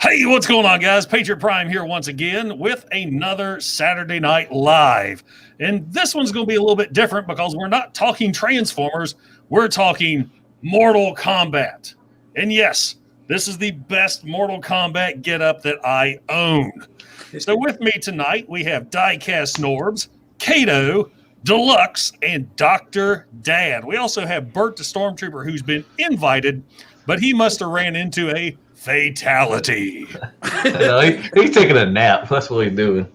Hey, what's going on, guys? Patriot Prime here once again with another Saturday Night Live. And this one's going to be a little bit different because we're not talking Transformers. We're talking Mortal Kombat. And yes, this is the best Mortal Kombat getup that I own. So with me tonight, we have Diecast Norbs, Kato, Deluxe, and Dr. Dad. We also have Bert the Stormtrooper, who's been invited, but he must have ran into a fatality. No, he's taking a nap. That's what he's doing.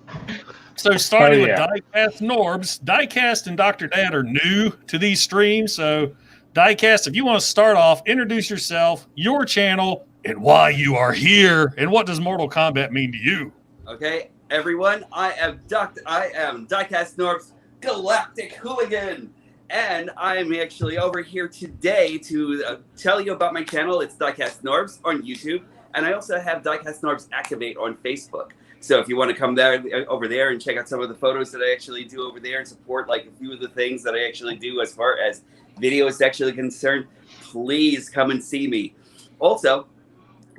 So starting with Diecast Norbs, Diecast and Dr. Dad are new to these streams. So Diecast, if you want to start off, introduce yourself, your channel, and why you are here, and what does Mortal Kombat mean to you? Okay, everyone, I am Diecast Norbs Galactic Hooligan, and I am actually over here today to tell you about my channel. It's Diecast Norbs on YouTube, and I also have Diecast Norbs Activate on Facebook. So if you want to come over there and check out some of the photos that I actually do over there and support like a few of the things that I actually do as far as video is actually concerned, please come and see me. Also,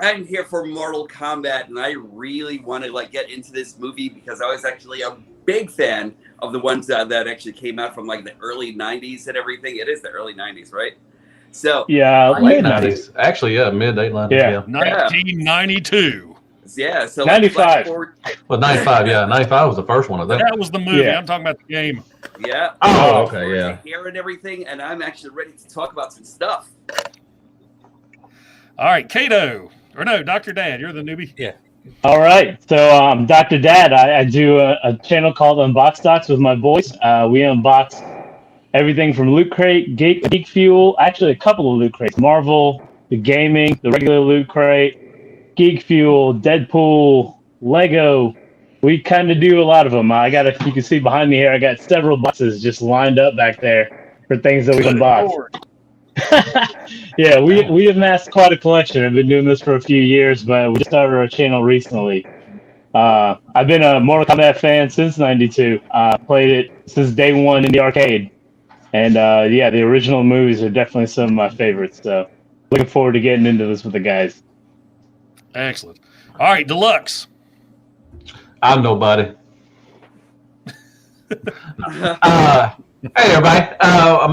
I'm here for Mortal Kombat, and I really want to get into this movie because I was actually a big fan of the ones that actually came out from the early 90s and everything. It is the early 90s, right? So yeah, late 90s. Actually, yeah, mid-late 90s. Yeah. 1992. Yeah, so 95. Well, 95, yeah. 95 was the first one, I think. That was the movie. Yeah. I'm talking about the game. Yeah. Oh, okay, yeah. Here and everything, and I'm actually ready to talk about some stuff. All right, Kato. Or no, Dr. Dad, you're the newbie. Yeah. All right. So, Dr. Dad, I do a channel called Unbox Docs with my boys. We unbox everything from Loot Crate, Geek Fuel, actually a couple of Loot Crates, Marvel, the gaming, the regular Loot Crate, Geek Fuel, Deadpool, Lego. We kind of do a lot of them. You can see behind me here, I got several boxes just lined up back there for things that we unbox. Yeah, we have amassed quite a collection. I've been doing this for a few years, but we just started our channel recently. I've been a Mortal Kombat fan since '92. Played it since day one in the arcade. And yeah, the original movies are definitely some of my favorites. So looking forward to getting into this with the guys. Excellent. All right, Deluxe. I'm nobody. Hey everybody,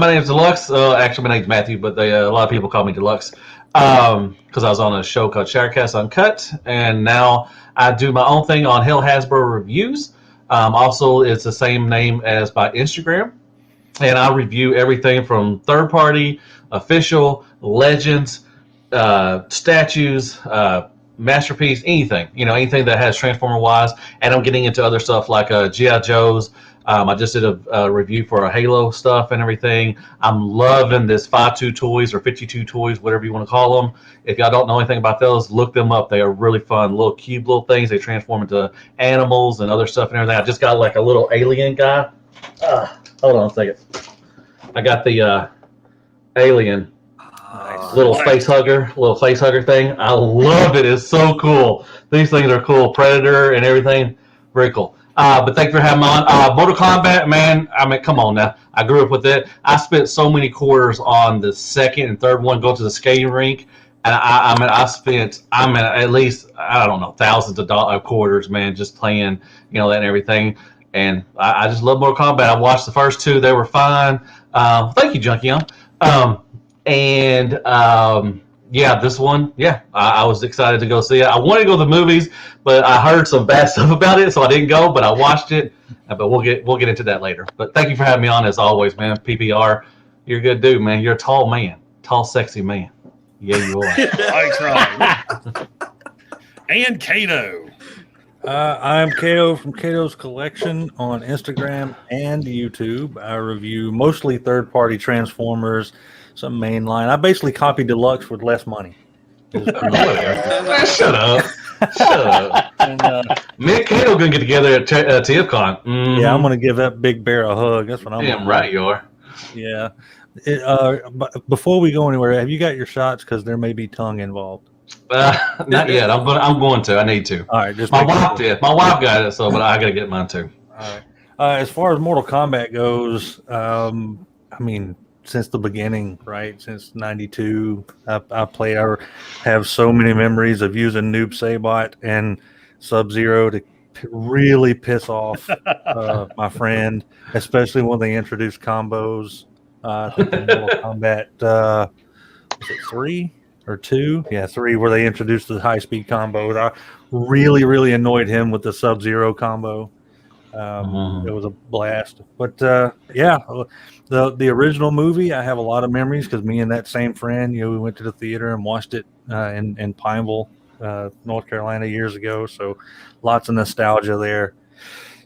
my name's Deluxe. Actually, my name's Matthew, but a lot of people call me Deluxe because I was on a show called Sharecast Uncut, and now I do my own thing on Hill Hasbro Reviews. Also, it's the same name as my Instagram, and I review everything from third-party, official, legends, statues, masterpiece, anything. Anything that has Transformer-wise, and I'm getting into other stuff like G.I. Joe's. I just did a review for a Halo stuff and everything. I'm loving this 5.2 toys or 52 toys, whatever you want to call them. If y'all don't know anything about those, look them up. They are really fun. Little cube little things. They transform into animals and other stuff and everything. I just got a little alien guy. Hold on a second. I got the alien little face hugger thing. I love it. It's so cool. These things are cool. Predator and everything. Very cool. But thank you for having me on. Mortal Kombat, man, I mean, come on now. I grew up with it. I spent so many quarters on the second and third one, go to the skating rink, and I spent at least, I don't know, thousands of quarters, man, just playing, that and everything. And I just love Mortal Kombat. I watched the first two. They were fine. Thank you, Junkie Young. Yeah, this one, I was excited to go see it. I wanted to go to the movies, but I heard some bad stuff about it, so I didn't go, but I watched it. But we'll get into that later. But thank you for having me on, as always, man. PPR, you're a good dude, man. You're a tall man. Tall, sexy man. Yeah, you are. Thanks, Ryan. And Kato. I'm Kato from Kato's Collection on Instagram and YouTube. I review mostly third-party Transformers, some mainline. I basically copy Deluxe with less money. Shut up. And, me and Kato gonna get together at TFCon. Mm-hmm. Yeah, I'm gonna give that big bear a hug. That's what I'm. Damn right you are. Yeah. But before we go anywhere, have you got your shots? Because there may be tongue involved. Not yet. I'm going to. I need to. All right. Just my wife did. My wife got it, but I gotta get mine too. All right. As far as Mortal Kombat goes, I mean, since the beginning, right? Since '92, I play. I have so many memories of using Noob Saibot and Sub-Zero to really piss off my friend, especially when they introduced combos. I think in Mortal Kombat, was it 3 or 2? Yeah, 3, where they introduced the high-speed combos. I really, really annoyed him with the Sub-Zero combo. It was a blast. But yeah, the original movie, I have a lot of memories because me and that same friend, we went to the theater and watched it in Pineville, North Carolina years ago. So lots of nostalgia there.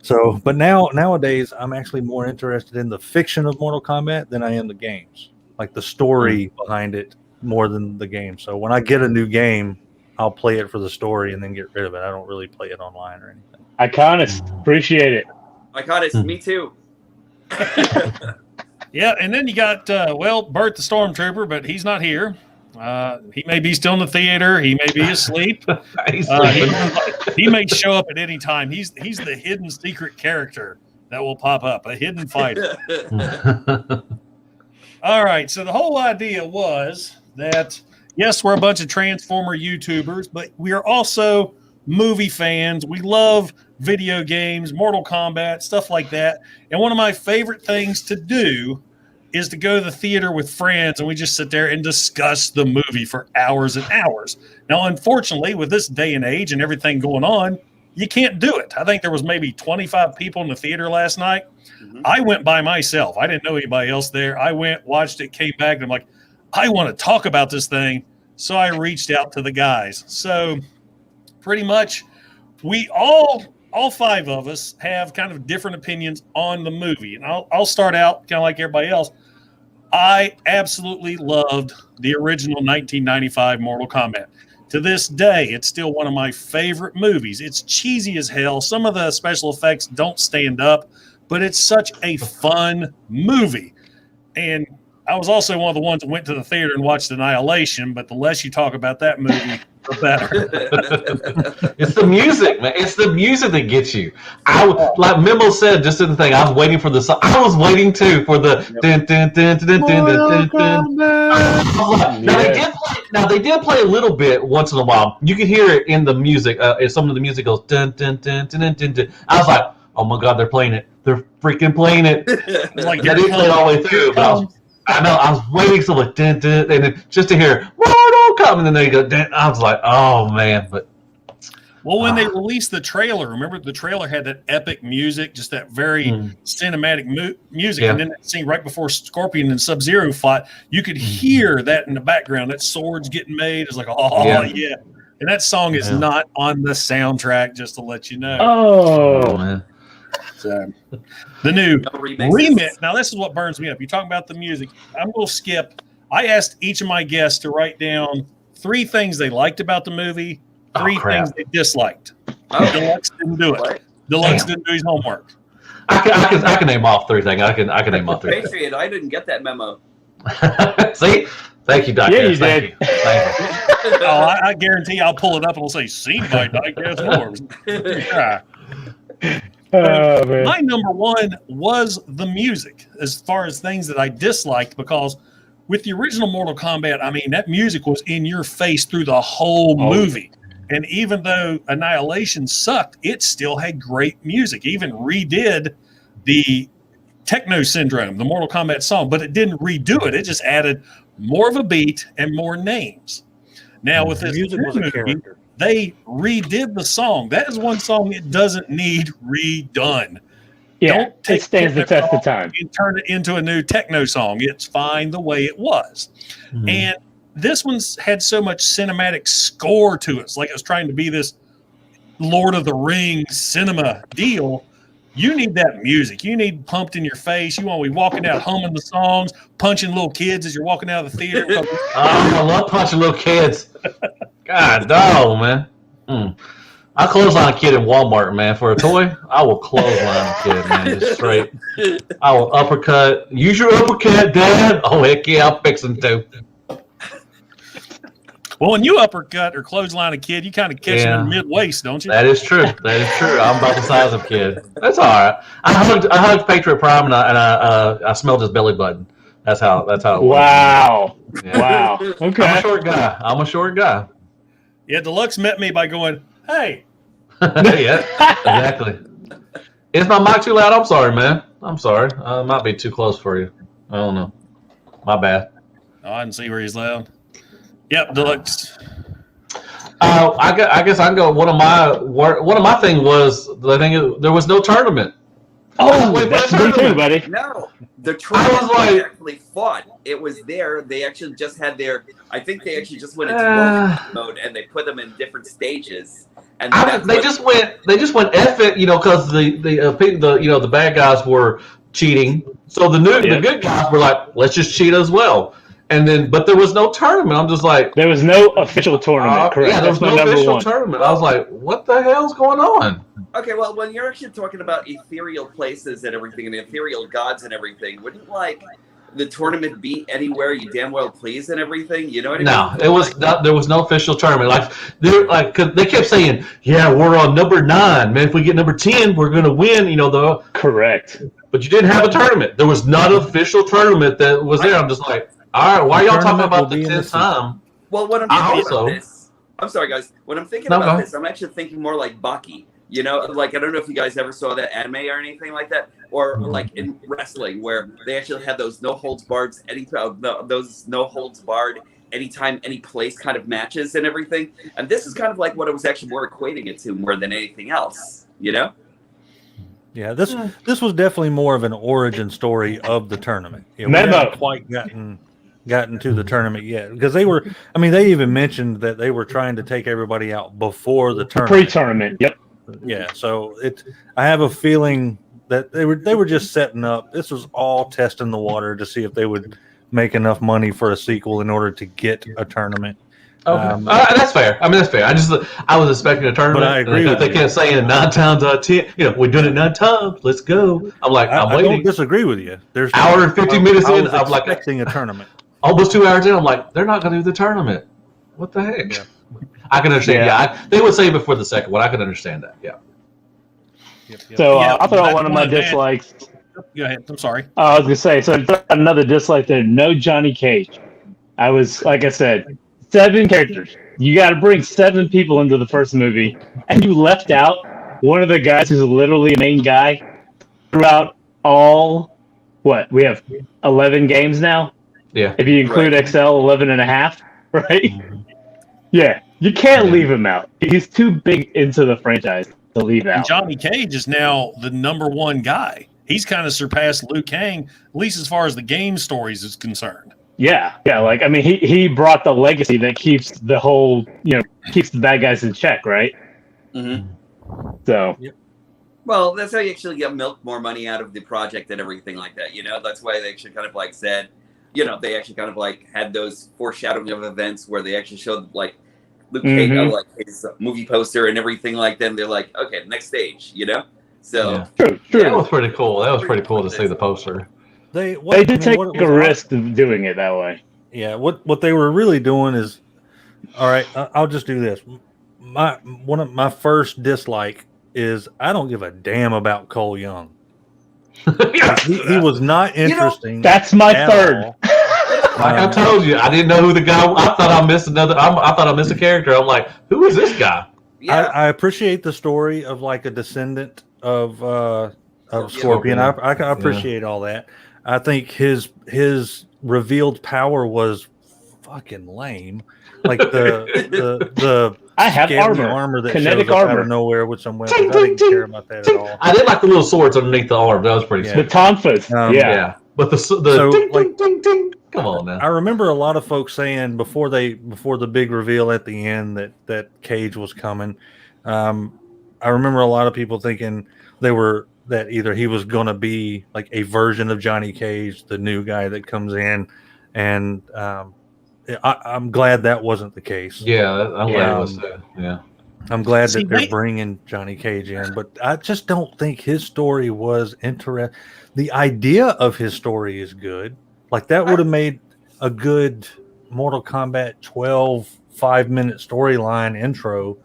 So, but nowadays, I'm actually more interested in the fiction of Mortal Kombat than I am the games, like the story behind it more than the game. So when I get a new game, I'll play it for the story and then get rid of it. I don't really play it online or anything. Iconist, appreciate it. Iconist, me too. Yeah, and then you got Bert the Stormtrooper, but he's not here. He may be still in the theater. He may be asleep. He may show up at any time. He's the hidden secret character that will pop up, a hidden fighter. All right, so the whole idea was that, yes, we're a bunch of Transformer YouTubers, but we are also movie fans. We love video games, Mortal Kombat, stuff like that. And one of my favorite things to do is to go to the theater with friends and we just sit there and discuss the movie for hours and hours. Now, unfortunately, with this day and age and everything going on, you can't do it. I think there was maybe 25 people in the theater last night. Mm-hmm. I went by myself. I didn't know anybody else there. I went, watched it, came back, and I'm like, I want to talk about this thing. So I reached out to the guys. So pretty much we all 5 of us have kind of different opinions on the movie. And I'll start out kind of like everybody else. I absolutely loved the original 1995 Mortal Kombat. To this day, it's still one of my favorite movies. It's cheesy as hell. Some of the special effects don't stand up, but it's such a fun movie. And I was also one of the ones that went to the theater and watched Annihilation, but the less you talk about that movie, the better. It's the music, man. It's the music that gets you. Like Memo said, just in the thing, I was waiting for the song. I was waiting too for the Now they did play a little bit once in a while. You could hear it in the music. Some of the music goes dun dun dun dun dun dun. I was like, oh my god, they're playing it. They're freaking playing it. Like they didn't play it all the way through, but I know I was waiting so like dun, dun, and then just to hear Mortal Kombat, and then they go dun, I was like, oh man, but when they released the trailer, remember the trailer had that epic music, just that very cinematic music, and then that scene right before Scorpion and Sub-Zero fought, you could hear that in the background. That sword's getting made. It's like, yeah. And that song is not on the soundtrack, just to let you know. Oh man. So, the new remix. Now, this is what burns me up. You're talking about the music. I'm going to skip. I asked each of my guests to write down 3 things they liked about the movie, 3 things they disliked. Deluxe didn't do it. What? Deluxe didn't do his homework. I can name off 3 things. I can name off 3 things. Patriot, I didn't get that memo. See? Thank you, Dr. Yeah, you did. Thank you. I guarantee I'll pull it up and it'll say, seen by Diecast Norbs. My number 1 was the music as far as things that I disliked, because with the original Mortal Kombat, I mean, that music was in your face through the whole movie. And even though Annihilation sucked, it still had great music. Even redid the Techno Syndrome, the Mortal Kombat song, but it didn't redo it. It just added more of a beat and more names. Now with this music was a character. They redid the song. That is one song it doesn't need redone. Yeah, Don't take it stands the test of time. And turn it into a new techno song. It's fine the way it was. And this one's had so much cinematic score to it. It's like it was trying to be this Lord of the Rings cinema deal. You need that music. You need pumped in your face. You want to be walking out humming the songs, punching little kids as you're walking out of the theater. I love punching little kids. God, no, man. I clothesline a kid in Walmart, man. For a toy, I will clothesline a kid, man. Just straight. I will uppercut. Use your uppercut, Dad. Oh, heck yeah, I'll fix them too. Well, when you uppercut or clothesline a kid, you kind of catch him in mid-waist, don't you? That is true. That is true. I'm about the size of a kid. That's all right. I hugged Patriot Prime, and I smelled his belly button. That's how it was. Wow. Yeah. Wow. I'm a Okay. short guy. Yeah, Deluxe met me by going, "Hey." Yeah, exactly. Is my mic too loud? I'm sorry, man. I'm sorry. It might be too close for you. I don't know. My bad. Oh, I didn't see where he's loud. Yep, Deluxe. I guess I can go. One of my thing was there was no tournament. Oh, Wait, that's wait, me too, wait. buddy. No, the tournament was like- they actually fought. It was there. They actually just had their. I think they actually just went into world mode and they put them in different stages. And They just went F it, because the bad guys were cheating. So the good guys were like, let's just cheat as well. And then, but there was no tournament. I'm just like, There was no official tournament, correct? yeah, there was That's my no number official one. tournament. I was like, what the hell's going on? Okay, well, when you're actually talking about ethereal places and everything, and ethereal gods and everything, wouldn't the tournament be anywhere you damn well please and everything? You know what I mean? No, it was not. There was no official tournament. They kept saying, "Yeah, we're on number 9, man. If we get number 10, we're gonna win." Correct. But you didn't have a tournament. There was not an official tournament that was there. I'm just like, all right, why are y'all talking about the 10th time? Well, what I'm thinking about this, I'm sorry, guys. When I'm thinking about this, I'm actually thinking more like Baki. I don't know if you guys ever saw that anime or anything like that, or like in wrestling where they actually had those no holds barred, those no holds barred anytime, any place kind of matches and everything. And this is kind of like what I was actually more equating it to more than anything else. Yeah, this was definitely more of an origin story of the tournament. Yeah, we haven't quite gotten to the tournament yet because they even mentioned that they were trying to take everybody out before the tournament. Pre-tournament, yep. Yeah, so I have a feeling that they were just setting up. This was all testing the water to see if they would make enough money for a sequel in order to get a tournament. Okay, that's fair. That's fair. I was expecting a tournament. But I agree with they kept saying 9 times out of 10. We're doing it 9 times. Let's go. I'm like, I'm waiting. I don't disagree with you. There's hour and 50 minutes in. I'm like expecting a tournament. Almost 2 hours in. I'm like, they're not going to do the tournament. What the heck? Yeah. I can understand. Yeah, they would say before the second one. I can understand that. Yeah. Yep. So I'll throw out one of my dislikes. Go ahead. I'm sorry. I was gonna say, so another dislike there. No Johnny Cage. Like I said, 7 characters. You got to bring 7 people into the first movie, and you left out one of the guys who's literally a main guy throughout all. What we have 11 games now. Yeah. If you include XL, 11 and a half, right? Mm-hmm. Yeah. You can't leave him out. He's too big into the franchise to leave out. And Johnny Cage is now the number 1 guy. He's kind of surpassed Liu Kang, at least as far as the game stories is concerned. Yeah. He brought the legacy that keeps the whole, keeps the bad guys in check, right? Mm-hmm. So. Yep. Well, that's how you actually get milk more money out of the project and everything like that. That's why they actually kind of said, they actually kind of had those foreshadowing of events where they actually showed Luke Cage, his movie poster and everything like that. And they're like, okay, next stage, So true. That was pretty cool. That was pretty cool to see the poster. They did take a risk of doing it that way. Yeah. What they were really doing is, all right, I'll just do this. One of my first dislike is I don't give a damn about Cole Young. he was not interesting. That's my third. Like I told you, I didn't know who the guy. I thought I missed I thought I missed a character. I'm like, who is this guy? Yeah. I appreciate the story of a descendant of Scorpion. I appreciate all that. I think his revealed power was fucking lame. Like the I have armor that kinetic shows up armor out of nowhere with some weapons. I didn't care about that at all. I did like the little swords underneath the arm. That was pretty The tonfas. yeah. But the ding, ding. Come on now. I remember a lot of folks saying before the big reveal at the end that Cage was coming. I remember a lot of people thinking that either he was going to be like a version of Johnny Cage, the new guy that comes in, and I'm glad that wasn't the case. Yeah, I'm glad it was that. Yeah. I'm glad that they're bringing Johnny Cage in, but I just don't think his story was interesting. The idea of his story is good. Like that would have made a good Mortal Kombat 12 5-minute storyline intro,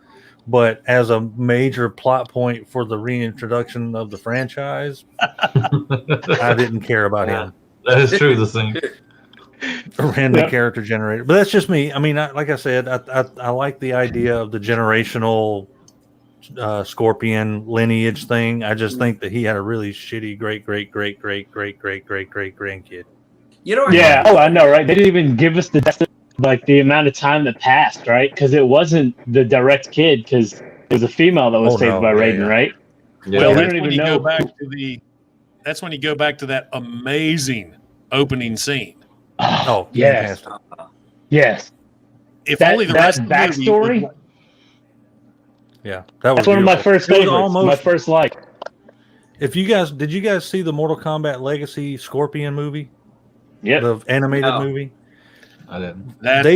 but as a major plot point for the reintroduction of the franchise, I didn't care about him. That is true. The thing. A random character generator, but that's just me. I mean, like I said, I like the idea of the generational Scorpion lineage thing. I just think that he had a really shitty great grandkid. You know, Yeah. Oh, I know, right? They didn't even give us the amount of time that passed, right? Because it wasn't the direct kid, because it was a female that was saved by Raiden, right? Yeah. Well, we that's don't when even you know go back to the. That's when you go back to that amazing opening scene. Oh, yes, fantastic. yes. If That only the rest of the backstory. movie Yeah, that was That's one of my beautiful. first It was favorites. almost- My first like. Did you guys see the Mortal Kombat Legacy Scorpion movie? Yep. The animated No. movie. I didn't. that's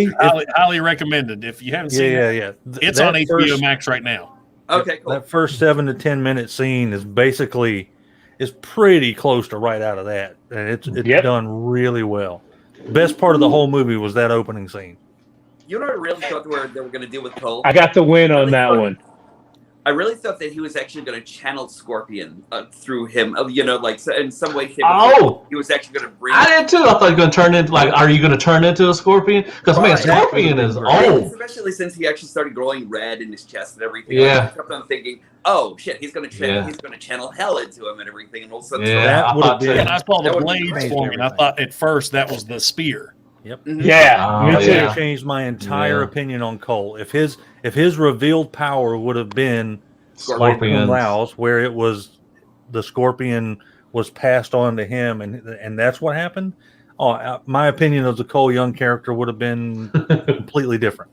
highly recommended. If you haven't seen it, Yeah. it's on HBO Max right now. okay, cool. That first 7 to 10 minute scene is pretty close to right out of that, and it's done really well. Best part of the whole movie was that opening scene. You know what I really thought they were going to do with Cole? I got the win on that one. I really thought that he was actually going to channel Scorpion through him. You know, like in some way, shape, or form, he was actually going to bring. I did too. I thought you were going to turn into are you going to turn into a Scorpion? Because man, Scorpion is old. Especially since he actually started glowing red in his chest and everything. Yeah. I kept on thinking, oh shit, he's going to channel hell into him and everything, and all of a sudden, That would have been. And I saw the That would be blades great. forming. I thought at first that was the spear. Yep. Yeah, me too. yeah. Changed my entire opinion on Cole. If his revealed power would have been like Kung Lao's, where it was the Scorpion was passed on to him, and that's what happened. Oh, my opinion of the Cole Young character would have been completely different.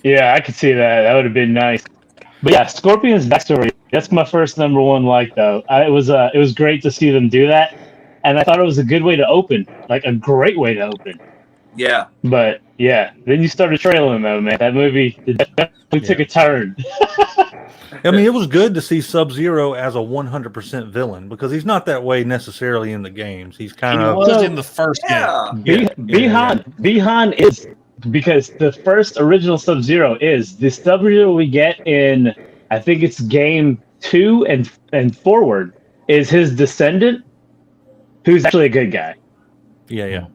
Yeah, I could see that. That would have been nice. But yeah, Scorpion's backstory. That's my first number one like though. It was great to see them do that, and I thought it was a good way to open, like a great way to open. Yeah. But yeah, then you started trailing though, man. That movie definitely took a turn. I mean, it was good to see Sub-Zero as a 100% villain, because he's not that way necessarily in the games. He's kind He of was in the first game. Bihan is, because the first original Sub-Zero is the Sub-Zero we get in, I think it's game 2 and forward, is his descendant, who's actually a good guy. Yeah.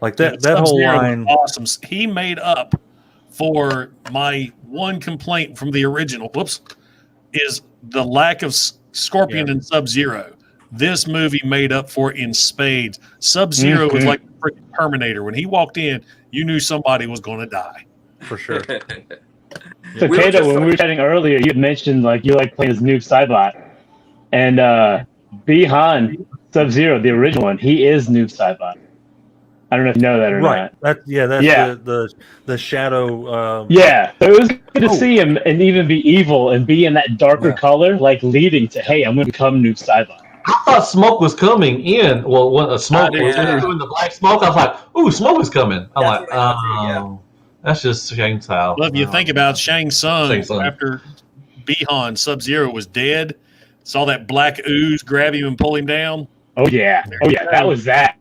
Like that Sub-Zero whole was line. awesome. He made up for my one complaint from the original. Is the lack of Scorpion and Sub-Zero. This movie made up for it in spades. Sub-Zero was like the freaking Terminator. When he walked in, you knew somebody was going to die. For sure. So, Kato, when we were chatting earlier, you had mentioned like you like playing as Noob Saibot, and Bihan Sub-Zero, the original one, he is Noob Saibot. I don't know if you know that or not. That's the shadow. Yeah, so it was good to see him and even be evil and be in that darker color, like leading to, hey, I'm going to become Noob Saibot. I thought smoke was coming in. Well, when smoke was doing the black smoke, I was like, "Ooh, smoke is coming." I'm that's just Shang Tsung. Well, if you think about Shang Tsung, after Bihan Sub-Zero was dead, saw that black ooze grab him and pull him down. Oh yeah, that was that.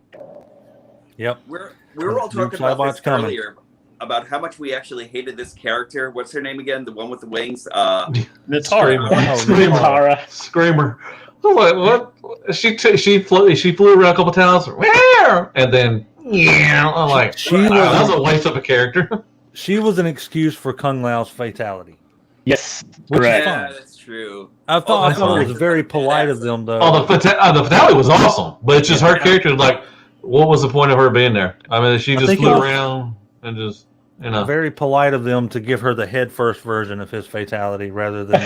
Yep. We were all talking about this earlier, about how much we actually hated this character. What's her name again? The one with the wings? Natara. Screamer. What? She flew around a couple times, and then I'm like, that was a waste of a character. She was an excuse for Kung Lao's fatality. Yes, correct. Yeah, that's true. I thought it was very polite of them, though. Oh, the fatality was awesome, but it's just her character. Like, what was the point of her being there? I mean, she just flew around and just, Very polite of them to give her the head first version of his fatality rather than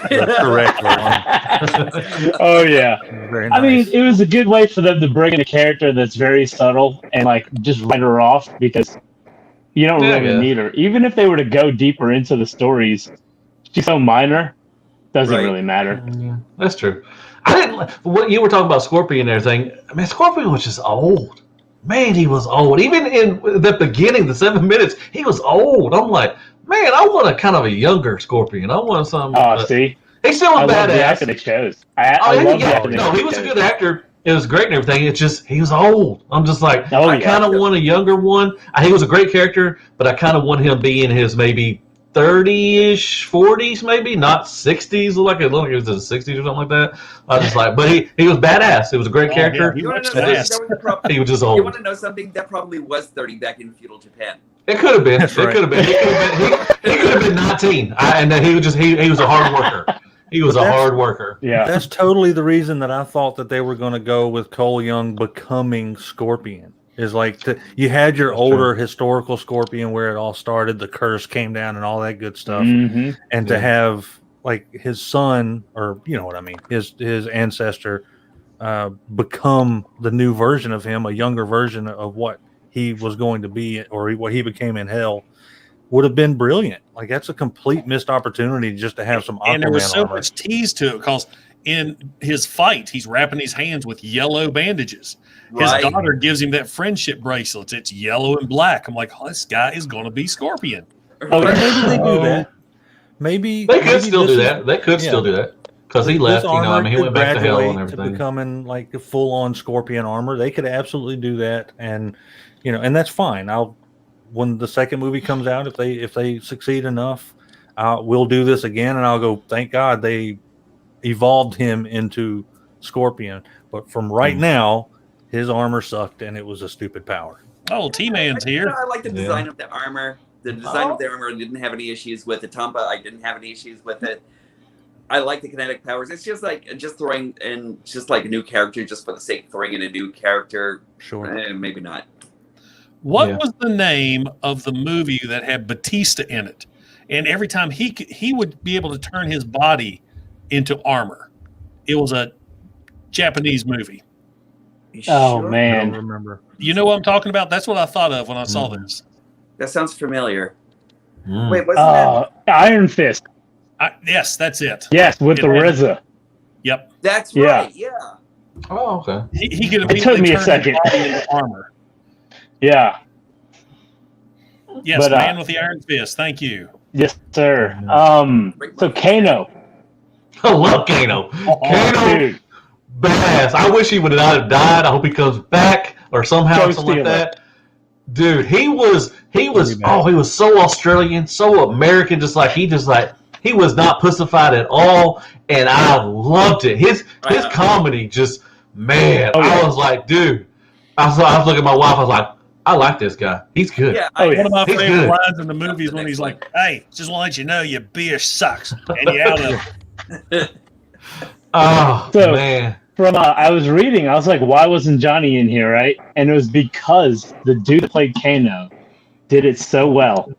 the correct one. Oh yeah. Very nice. I mean, it was a good way for them to bring in a character that's very subtle and like just write her off, because you don't really need her. Even if they were to go deeper into the stories, she's so minor, doesn't really matter. Yeah, that's true. I didn't. What you were talking about Scorpion and everything. I mean, Scorpion was just old. Man, he was old. Even in the beginning, the 7 minutes, he was old. I'm like, man, I want a kind of a younger Scorpion. I want something. Oh, see, he's still a badass. Love the actor they chose. I love the actor. No, he was a good actor. It was great and everything. It's just he was old. I'm just like, I kind of want a younger one. He was a great character, but I kind of want him being his maybe 30-ish, 40s maybe, not 60s. Looked like it was in the 60s or something like that. I was just like, but he was badass. It was a great character. You want to That know is- something? That was probably, He was just you old. want to know something? That probably was 30 back in feudal Japan. It could have been. That's It right. could have been. He could have been 19. And then he was a hard worker. He was a That's- hard worker. Yeah. That's totally the reason that I thought that they were going to go with Cole Young becoming Scorpion. Is like you had your older historical Scorpion where it all started, the curse came down and all that good stuff, Mhm. and to have like his son, or you know what I mean, his ancestor become the new version of him, a younger version of what he was going to be, or what he became in Hell, would have been brilliant. Like that's a complete missed opportunity just to have some Aquaman And there was so armor. much tease to it because in his fight, he's wrapping his hands with yellow bandages. His Right. daughter gives him that friendship bracelet. It's yellow and black. I'm like, oh, this guy is going to be Scorpion. Oh, Maybe they do Oh. that. Maybe They could maybe still this do is- that. They could yeah. still do that because he left. This You know, I armor mean, he could went back to Hell and graduate to everything. becoming like a full-on Scorpion armor. They could absolutely do that, and you know, and that's fine. When the second movie comes out, if they succeed enough, we'll do this again, and I'll go. Thank God they evolved him into Scorpion. But from right now, his armor sucked, and it was a stupid power. Oh, T-Man's You here. know, I like the Yeah. design of the armor. The design of the armor, I didn't have any issues with the Tampa. I didn't have any issues with it. I like the kinetic powers. It's just like throwing in just like a new character just for the sake of throwing in a new character. Sure. Maybe not. What Yeah. was the name of the movie that had Batista in it? And every time he would be able to turn his body into armor. It was a Japanese movie. You Oh, sure? I man. don't remember. You know what I'm talking about? That's what I thought of when I saw this. That sounds familiar. Mm. Wait, wasn't that? Iron Fist. Yes, that's it. Yes, with the It had- RZA. Yep. That's Yeah. right. Yeah. Oh, okay. He could It took immediately me a turn second. his body into armor. Yeah. Yes, But, man with the iron fist. Thank you. Yes, sir. So Kano. I love Kano. Oh, Kano, Dude. badass. I wish he would not have died. I hope he comes back or somehow Joe something like Steele. that. Dude, he was Pretty bad. he was so Australian, so American, he was not pussified at all, and I loved it. His comedy just, man, Oh, yeah. I was like, dude, I was looking at my wife, I was like, I like this guy. He's good. Yeah. Oh, yeah. One of my He's favorite good. lines in the movie is when he's like, "Hey, just want to let you know your beer sucks," and you're out of it. Oh, So- man. From I was reading, I was like, why wasn't Johnny in here, right? And it was because the dude that played Kano did it so well.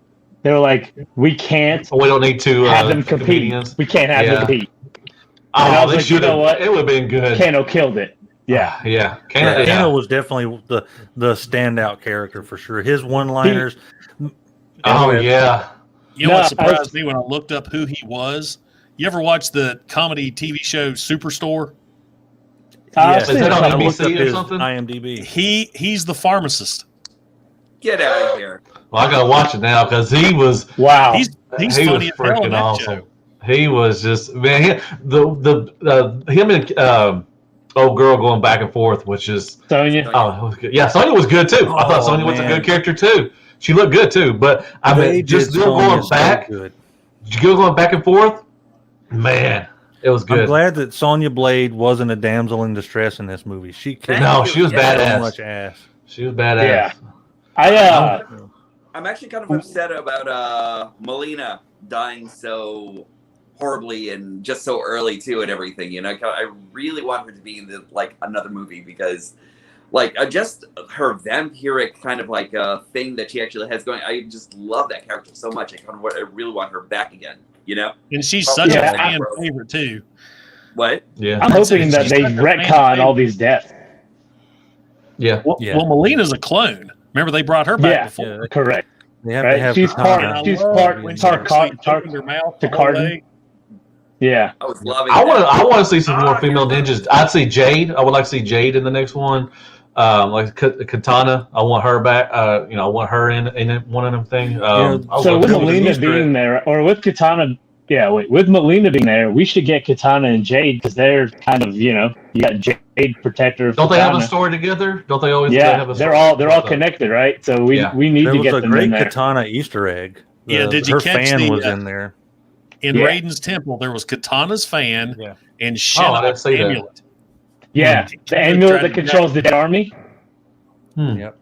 They were like, we can't We don't need to have them compete. comedians. We can't have Yeah. them compete. And I Oh, was they like, you should know have. what? It would have been good. Kano killed it. Yeah. Yeah. Yeah. Kano was definitely the standout character for sure. His one-liners. Oh, yeah. You know No, what surprised I was- me when I looked up who he was? You ever watch the comedy TV show Superstore? I've Is seen that a on I couple- looked up NBC or his something? IMDb. He's the pharmacist. Get out of here. Well, I gotta watch it now because he was Wow. He's he was funny as hell in freaking that awesome. show. He was just man. Him and old girl going back and forth, which is Sonya. oh, it was good. Yeah, Sonya was good too. I thought Oh, Sonya was a man. good character too. She looked good too. But I They mean, just did still Sonya going so back, good. going back and forth. Man, it was I'm good. glad that Sonya Blade wasn't a damsel in distress in this movie. She kicked No, she was so badass. much ass. She was badass. Yeah. I I'm actually kind of upset about Melina dying so horribly and just so early too and everything. You know, I really want her to be in another movie because, just her vampiric kind of thing that she actually has going. I just love that character so much. I really want her back again. You know And she's such Yeah. a fan favorite too. what? Yeah. I'm hoping that She's they such a retcon fan all these deaths. Yeah. Well, Yeah. well, Melina's a clone. Remember they brought her back Yeah. before. Yeah, Correct. they have Right, to have she's Katana. part- And I she's love part- when she part- actually part- opened her mouth to the whole Carden. way. Yeah. I was loving. I want that. to. I want to see some more Ah, female yeah. ninjas. I'd see Jade. I would like to see Jade in the next one. Like Katana. I want her back. I want her in one of them things. I would So love with to see Melina Easter egg. being there, or with Katana, with Melina being there, we should get Katana and Jade because they're kind of, you got Jade protector. of Don't they have a Katana. story together? Don't they always? Yeah, have a they're story? all connected, right? So we Yeah. we need There to was get a them in great there. Katana Easter egg Did you her catch fan the, was in there? In Yeah. Raiden's temple, there was Katana's fan Yeah. and I Shinnok's didn't see that. amulet. Yeah, the amulet that controls the dead army. Yep.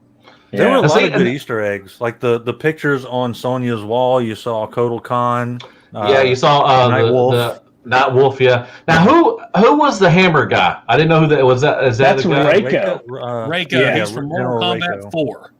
There were a Yeah. lot See, of good and- Easter eggs, like the pictures on Sonia's wall. You saw Kotal Khan. Yeah, you saw Night Wolf. the Night Wolf. Yeah. Now, who was the hammer guy? I didn't know who that was. Is that That's the guy? Reiko. Reiko, yeah, he's from Mortal General Kombat Reiko. 4.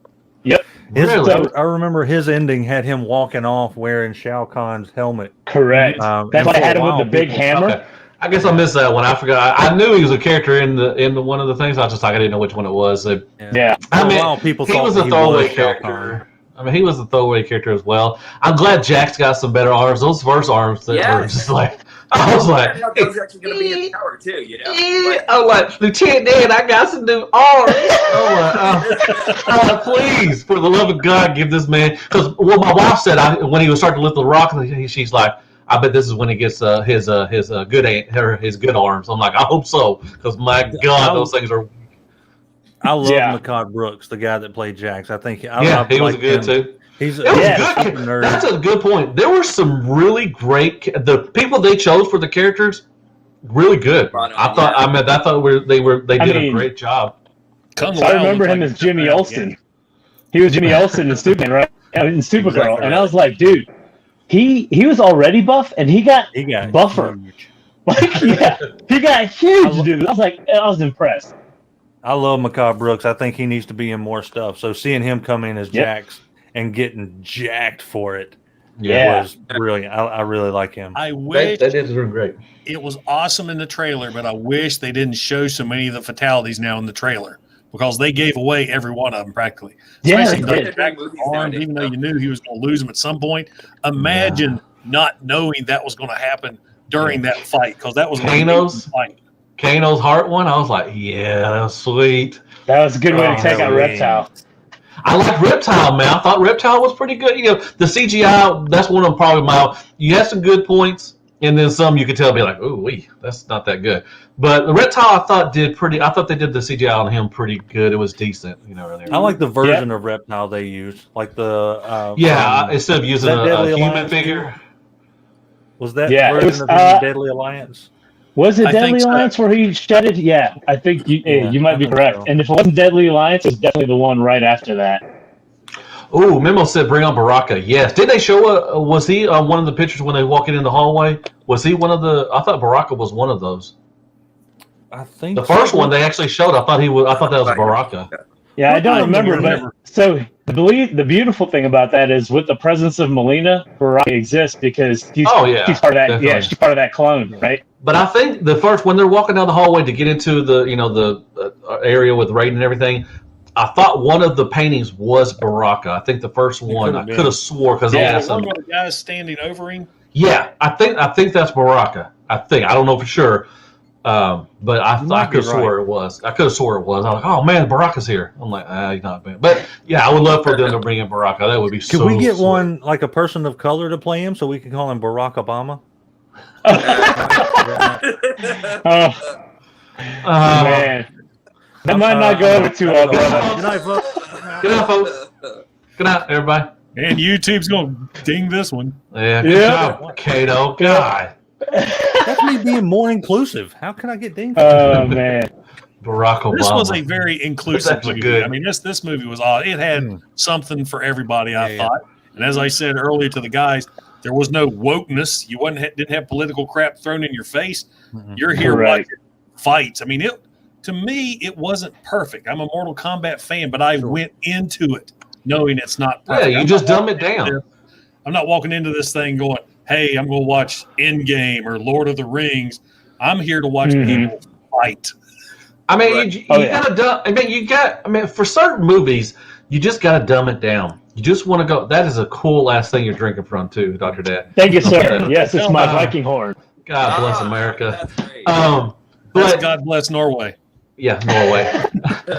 Yep. Really? I remember his ending had him walking off wearing Shao Kahn's helmet. Correct. That's and why I for a had him with while, the big people- hammer. Okay. I guess I missed that one. I forgot. I knew he was a character in the one of the things. I was just like I didn't know which one it was. So, Yeah. For I a mean, while, people he thought was that a throwaway Shao Kahn. character. I mean, he was a throwaway character as well. I'm glad Jax got some better arms. Those first arms that were just like, I was like, I thought actually going to be in power too, you know? I was like, Lieutenant Dan, I got some new arms. I was like, please, for the love of God, give this man. Because what my wife said, when he was starting to lift the rock, she's like, I bet this is when he gets his good arms. I'm like, I hope so, because my God, those things are. I love Yeah. Makad Brooks, the guy that played Jax. I think He was good too. He's It was Yeah, good. nerd. That's a good point. There were some really great. The people they chose for the characters, really good. Right on, I thought. yeah. I thought they did a great job. Kung So I Lao remember looked him like as Jimmy a- Olsen. He was Jimmy Olsen in Superman, right? In Supergirl, Exactly and I was like, dude, he was already buff, and he got buffer. huge. Like, yeah, he got huge, dude. I was impressed. I love Makad Brooks. I think he needs to be in more stuff. So seeing him come in as Yep. Jax and getting jacked for it Yeah. was brilliant. I really like him. I They wish did great. it was awesome in the trailer, but I wish they didn't show so many of the fatalities now in the trailer because they gave away every one of them practically. Yeah, Especially they the did. Jack arms, even though you knew he was going to lose them at some point. Imagine not knowing that was going to happen during that fight because that was an Kano's? amazing fight. Kano's heart one. I was like, yeah, that was sweet. That was a good way to take out Halloween. Reptile. I like Reptile, man. I thought Reptile was pretty good. You know, the CGI, that's one of them probably you have some good points, and then some you could tell be like, ooh, that's not that good. But the Reptile, I thought they did the CGI on him pretty good. It was decent, you know. I like the version of Reptile they used, like the instead of using that a Deadly human Alliance figure. was that Yeah, it version was, of him in Deadly Alliance? Was it I think Deadly so. Alliance where he shedded? Yeah, I think you might I be think correct. so. And if it wasn't Deadly Alliance, it's definitely the one right after that. Ooh, Memo said bring on Baraka. Yes. Did they show was he one of the pictures when they walking in the hallway? Was he one of the? I thought Baraka was one of those. I think The first one they actually showed. I thought that was Baraka. Yeah, I don't I remember, remember. but so the beautiful thing about that is with the presence of Melina, Baraka exists because she's Oh, yeah, she's part of that. definitely. Yeah, she's part of that clone, right? But I think the first when they're walking down the hallway to get into the area with Raiden and everything, I thought one of the paintings was Baraka. I think the first one. I been. could have swore because Yeah, had the some. one where the guy's standing over him. Yeah, I think that's Baraka. I don't know for sure, but I might could have be swore it was. I could have swore it was. I was like, oh man, Baraka's here. I'm like, he's not bad. But yeah, I would love for them to bring in Baraka. That would be Could so. we get sweet. one like a person of color to play him so we can call him Barack Obama? Oh Uh, man, that might not go over too well, brother. Good night, folks. Good night, folks. Good night, everybody. And YouTube's going to ding this one. Yeah, good Yeah. job, Kato. God, That's me being more inclusive. How can I get dinged? Oh man, Barack Obama. This was a very inclusive actually movie. good. I mean, this movie was odd. It had something for everybody, I Yeah. thought. And as I said earlier to the guys, there was no wokeness. You didn't have political crap thrown in your face. You're here Correct. watching fights. I mean, to me, it wasn't perfect. I'm a Mortal Kombat fan, but I went into it knowing it's not Yeah, perfect. you I'm just not dumb it walking into down. this- I'm not walking into this thing going, hey, I'm going to watch Endgame or Lord of the Rings. I'm here to watch Mhm. people fight. I mean, Right. you yeah. gotta dumb. I mean, for certain movies, you just gotta dumb it down. You just want to go. That is a cool ass thing you're drinking from too, Dr. Dad. thank you, sir. Yes, it's my Viking horn. God bless America. That's great. That's But God bless Norway. yeah, Norway.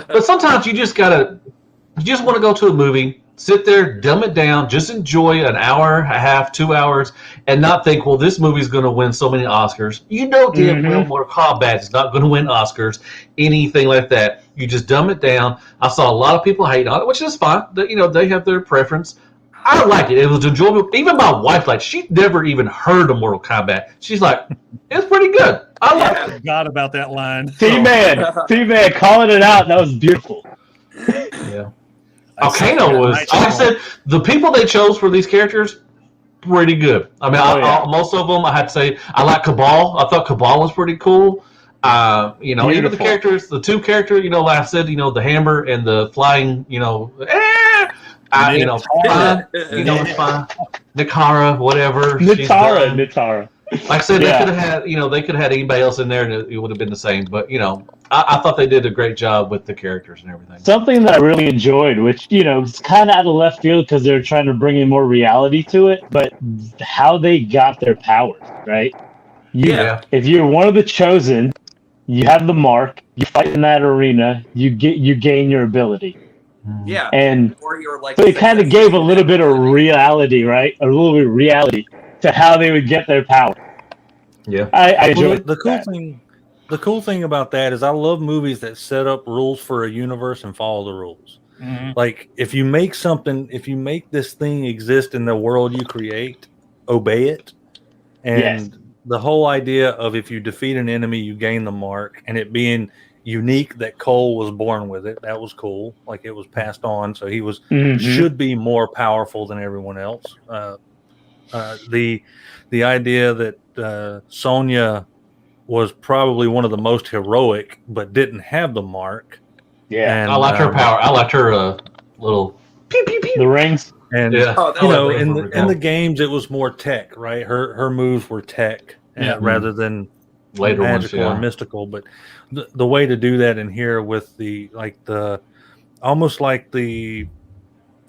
But sometimes you just want to go to a movie, sit there, dumb it down, just enjoy an hour, a half, 2 hours, and not think, well, this movie's going to win so many Oscars. You know damn well Mortal Kombat is not going to win Oscars, anything like that. You just dumb it down. I saw a lot of people hate on it, which is fine. They have their preference. I liked it. It was enjoyable. Even my wife, like, she never even heard of Mortal Kombat. She's like, it's pretty good. I like I forgot about that line. T-Man, calling it out. That was beautiful. it. Yeah. Kano was, like I said, the people they chose for these characters, pretty good. I mean, most of them, I had to say, I like Cabal. I thought Cabal was pretty cool. Even the characters, the two characters, like I said, the hammer and the flying, fine. It's fine. Nikara, whatever. Nitara. Like I said, they could have had, they could have had anybody else in there, and it would have been the same. But I thought they did a great job with the characters and everything. Something that I really enjoyed, which is kind of out of left field because they're trying to bring in more reality to it, but how they got their powers, right? If you're one of the chosen, you have the mark. You fight in that arena. You gain your ability. Yeah, and or you're like, so it kind of gave a little bit of reality, right? A little bit of reality to how they would get their power. Yeah, I enjoyed the cool thing. The cool thing about that is I love movies that set up rules for a universe and follow the rules. Mm-hmm. Like if you make this thing exist in the world you create, obey it. And the whole idea of if you defeat an enemy, you gain the mark, and it being unique that Cole was born with it, that was cool. Like it was passed on, so he was should be more powerful than everyone else. The idea that Sonia was probably one of the most heroic, but didn't have the mark. Yeah, and I liked her power. I liked her little pew pew pew. The rings. And in the games, it was more tech, right? Her moves were tech rather than later magical ones, or mystical. But the way to do that in here with it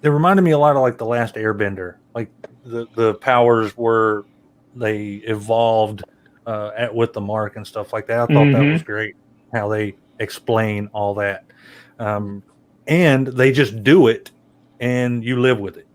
reminded me a lot of like the Last Airbender. Like the powers were they evolved with the mark and stuff like that. I thought that was great how they explain all that, and they just do it and you live with it.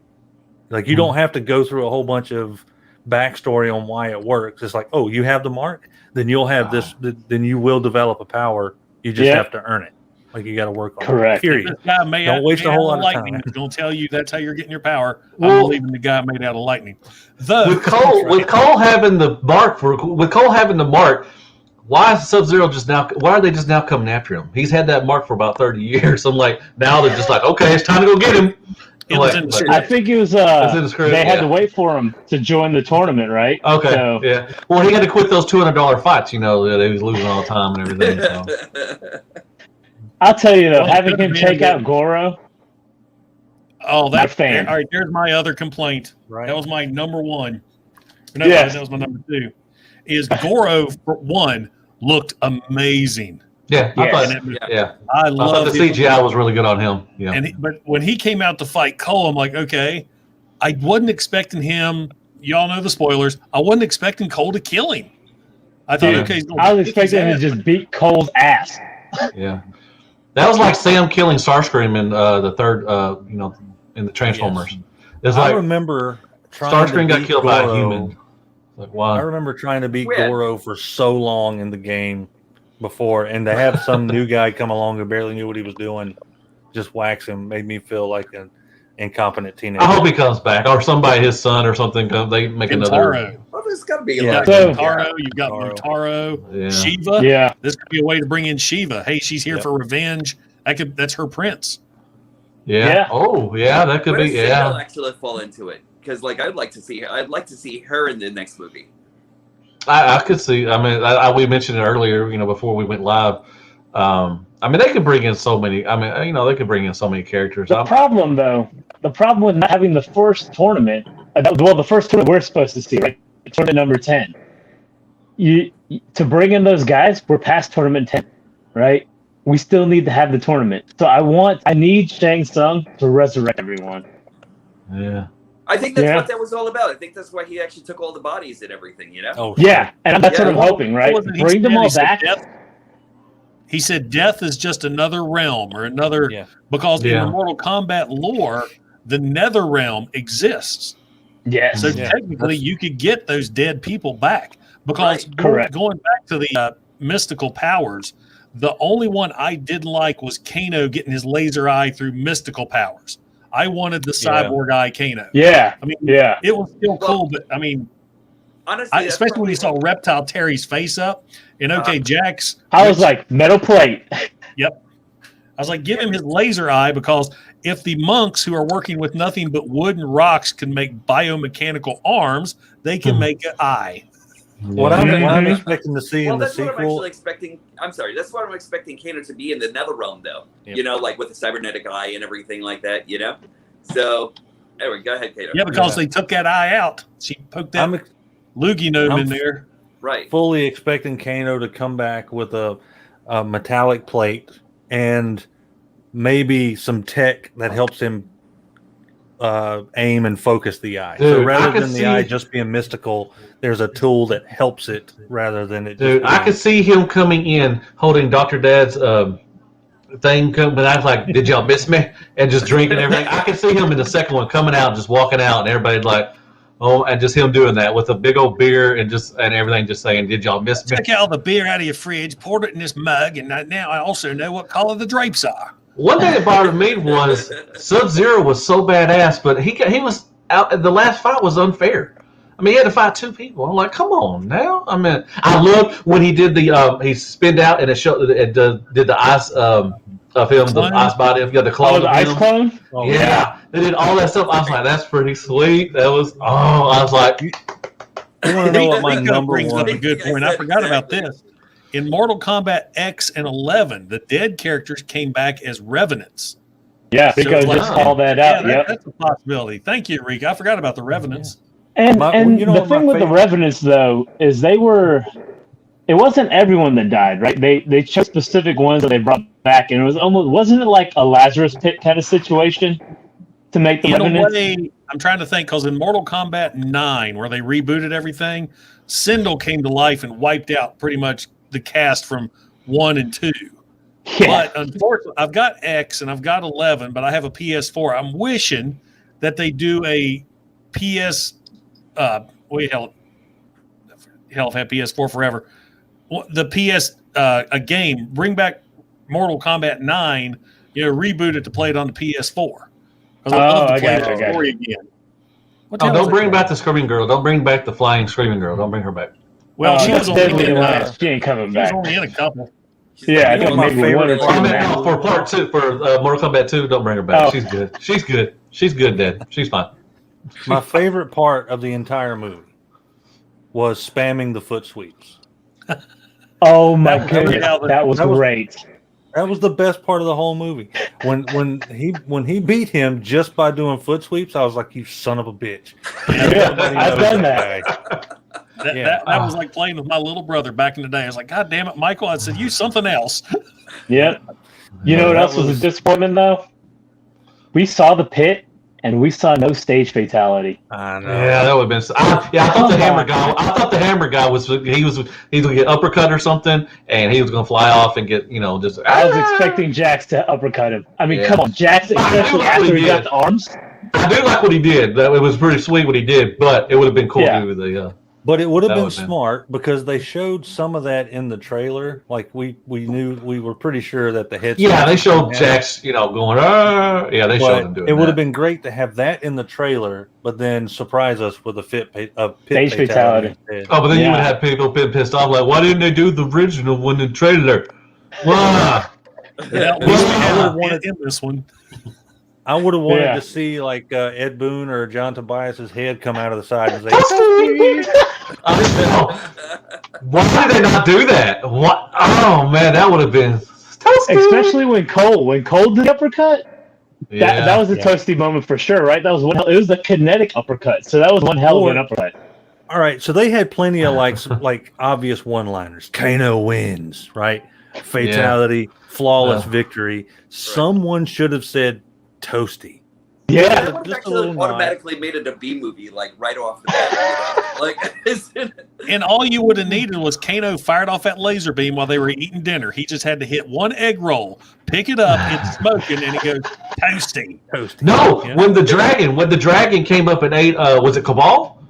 Like you don't have to go through a whole bunch of backstory on why it works. It's like, oh, you have the mark, then you'll have this. Then you will develop a power. You just have to earn it. Like you got to work on Correct. it. Period. This guy made Don't waste a whole lot of lightning. time. It's going to tell you that's how you're getting your power. Well, I'm believing the guy made out of lightning. With Cole having the mark, why is Sub-Zero why are they just now coming after him? He's had that mark for about 30 years. I'm like, now they're just like, okay, it's time to go get him. I think it was they had to wait for him to join the tournament, right? Okay. So, yeah. Well, he had to quit those $200 fights. They was losing all the time and everything. So. I'll tell you though, having him take out Goro. Oh, that's fan. All right, there's my other complaint. Right. That was my number one. That was my number two. Is Goro for one looked amazing. Yeah, I thought. I love the CGI was really good on him. Yeah, but when he came out to fight Cole, I'm like, okay, I wasn't expecting him. Y'all know the spoilers. I wasn't expecting Cole to kill him. I thought, okay, I was expecting him to just beat Cole's ass. Yeah, that was like Sam killing Starscream in the third, in the Transformers. Yes. It's like I remember Starscream got killed by a human. Like, wow. I remember trying to beat Goro for so long in the game before, and to have some new guy come along who barely knew what he was doing, just wax him, made me feel like an incompetent teenager. I hope he comes back, or somebody, his son or something. They make another. Well, there's got to be Taro. You've got Mutaro, Shiva. Yeah, this could be a way to bring in Shiva. Hey, she's here for revenge. That's her prince. Yeah. Oh, yeah. That could be. Yeah. Actually, fall into it because, I'd like to see her in the next movie. I could see. I mean, we mentioned it earlier. Before we went live. They could bring in so many. They could bring in so many characters. The problem with not having the first tournament. The first tournament we're supposed to see, right? Tournament number 10. To bring in those guys, we're past tournament 10, right? We still need to have the tournament. So I need Shang Tsung to resurrect everyone. Yeah. I think that's what that was all about. I think that's why he actually took all the bodies and everything, Oh, yeah, and that's what I'm hoping, right? Bring them all back. He said death is just another realm or another because in the Mortal Kombat lore, the Nether realm exists. Yes. So technically, you could get those dead people back because going back to the mystical powers, the only one I didn't like was Kano getting his laser eye through mystical powers. I wanted the cyborg eye Kano. Yeah. I mean, Yeah. it was still cool, but I mean, Honestly, especially when you saw Reptile tear his face up, and Jax. I was like, metal plate. Yep. I was like, give him his laser eye, because if the monks who are working with nothing but wood and rocks can make biomechanical arms, they can make an eye. What I'm expecting to see in the that's what I'm sequel. actually expecting. I'm sorry, that's what I'm expecting Kano to be in the Netherrealm, though. Yep. You know, like with the cybernetic eye and everything like that. You know. So, anyway, go ahead, Kano. Yeah, because they took that eye out. She poked that loogie gnome in there. Right. Fully expecting Kano to come back with a metallic plate and maybe some tech that helps him aim and focus the eye. Dude, so rather than the eye just being mystical, there's a tool that helps it rather than it. Dude, I could see him coming in holding Dr. Dad's thing, but I was like, "Did y'all miss me?" and just drinking everything. I could see him in the second one coming out, just walking out, and everybody's like, "Oh," and just him doing that with a big old beer and everything, just saying, "Did y'all miss me?" Took all the beer out of your fridge, poured it in this mug, and now I also know what color the drapes are. One thing that bothered me was Sub-Zero was so badass, but he was out. The last fight was unfair. I mean, he had to fight two people. I'm like, come on now. I mean, I loved when he did the he spinned out and it showed did the ice of him, the ice body of the clone. Oh, the ice clone. Oh, yeah, they did all that stuff. I was like, that's pretty sweet. That was I was like, you want to know what my number brings one? up a good point. I forgot about this. In Mortal Kombat X and 11, the dead characters came back as revenants. Yeah, So because it's like, just call that out. That's a possibility. Thank you, Rick. I forgot about the revenants. And the thing with the revenants, though, is it wasn't everyone that died, right? They chose specific ones that they brought back, and it was wasn't it like a Lazarus pit kind of situation to make the revenants? In a way, I'm trying to think, because in Mortal Kombat 9, where they rebooted everything, Sindel came to life and wiped out pretty much the cast from 1 and 2. Yeah. But unfortunately, I've got X and I've got 11, but I have a PS4. I'm wishing that they do a PS. Hell, I've had PS4 forever. The PS a game, bring back Mortal Kombat 9. Reboot it to play it on the PS4. I got it. Again. don't bring back the Screaming Girl. Don't bring back the Flying Screaming Girl. Don't bring her back. Well, she was only in she ain't coming back. She was only in a couple. Yeah, I think maybe one or two. I mean, for part 2, for Mortal Kombat 2, don't bring her back. Oh. She's good. She's good. She's good, Dad. She's fine. My favorite part of the entire movie was spamming the foot sweeps. Oh my goodness, that was great. That was the best part of the whole movie. When he beat him just by doing foot sweeps, I was like, "You son of a bitch!" Yeah, I've done that. That was like playing with my little brother back in the day. I was like, God damn it, Michael. I said, you something else. Yep. You know what else was a disappointment, though? We saw the pit, and we saw no stage fatality. I know. Yeah, that would have been. I thought the hammer guy. I thought the hammer guy was going to get uppercut or something, and he was going to fly off and get just. I was expecting Jax to uppercut him. I mean, come on, Jax, especially after he got the arms. I do like what he did. It was pretty sweet what he did, but it would have been cool to do the. But it would have been smart because they showed some of that in the trailer. Like we were pretty sure that the head. Yeah, they showed Jax, going. Yeah, they showed him doing. It would have been great to have that in the trailer, but then surprise us with a pit fatality. Oh, but then you would have people been pissed off. Like, why didn't they do the original one in the trailer? Wow. In this one. I would have wanted to see like Ed Boon or John Tobias's head come out of the side and say, why did they not do that? What? Oh man, that would have been toasty. Especially when Cole did the uppercut. That was a toasty moment for sure, right? It was the kinetic uppercut, so that was one hell of an uppercut. All right, so they had plenty of like obvious one-liners. Kano wins, right? Fatality, flawless victory. Someone should have said toasty. Yeah, Just automatically made it a B movie, like right off the bat. Like, and all you would have needed was Kano fired off that laser beam while they were eating dinner. He just had to hit one egg roll, pick it up, it's smoking, and he goes toasty. No, when the dragon came up and ate, was it Cabal?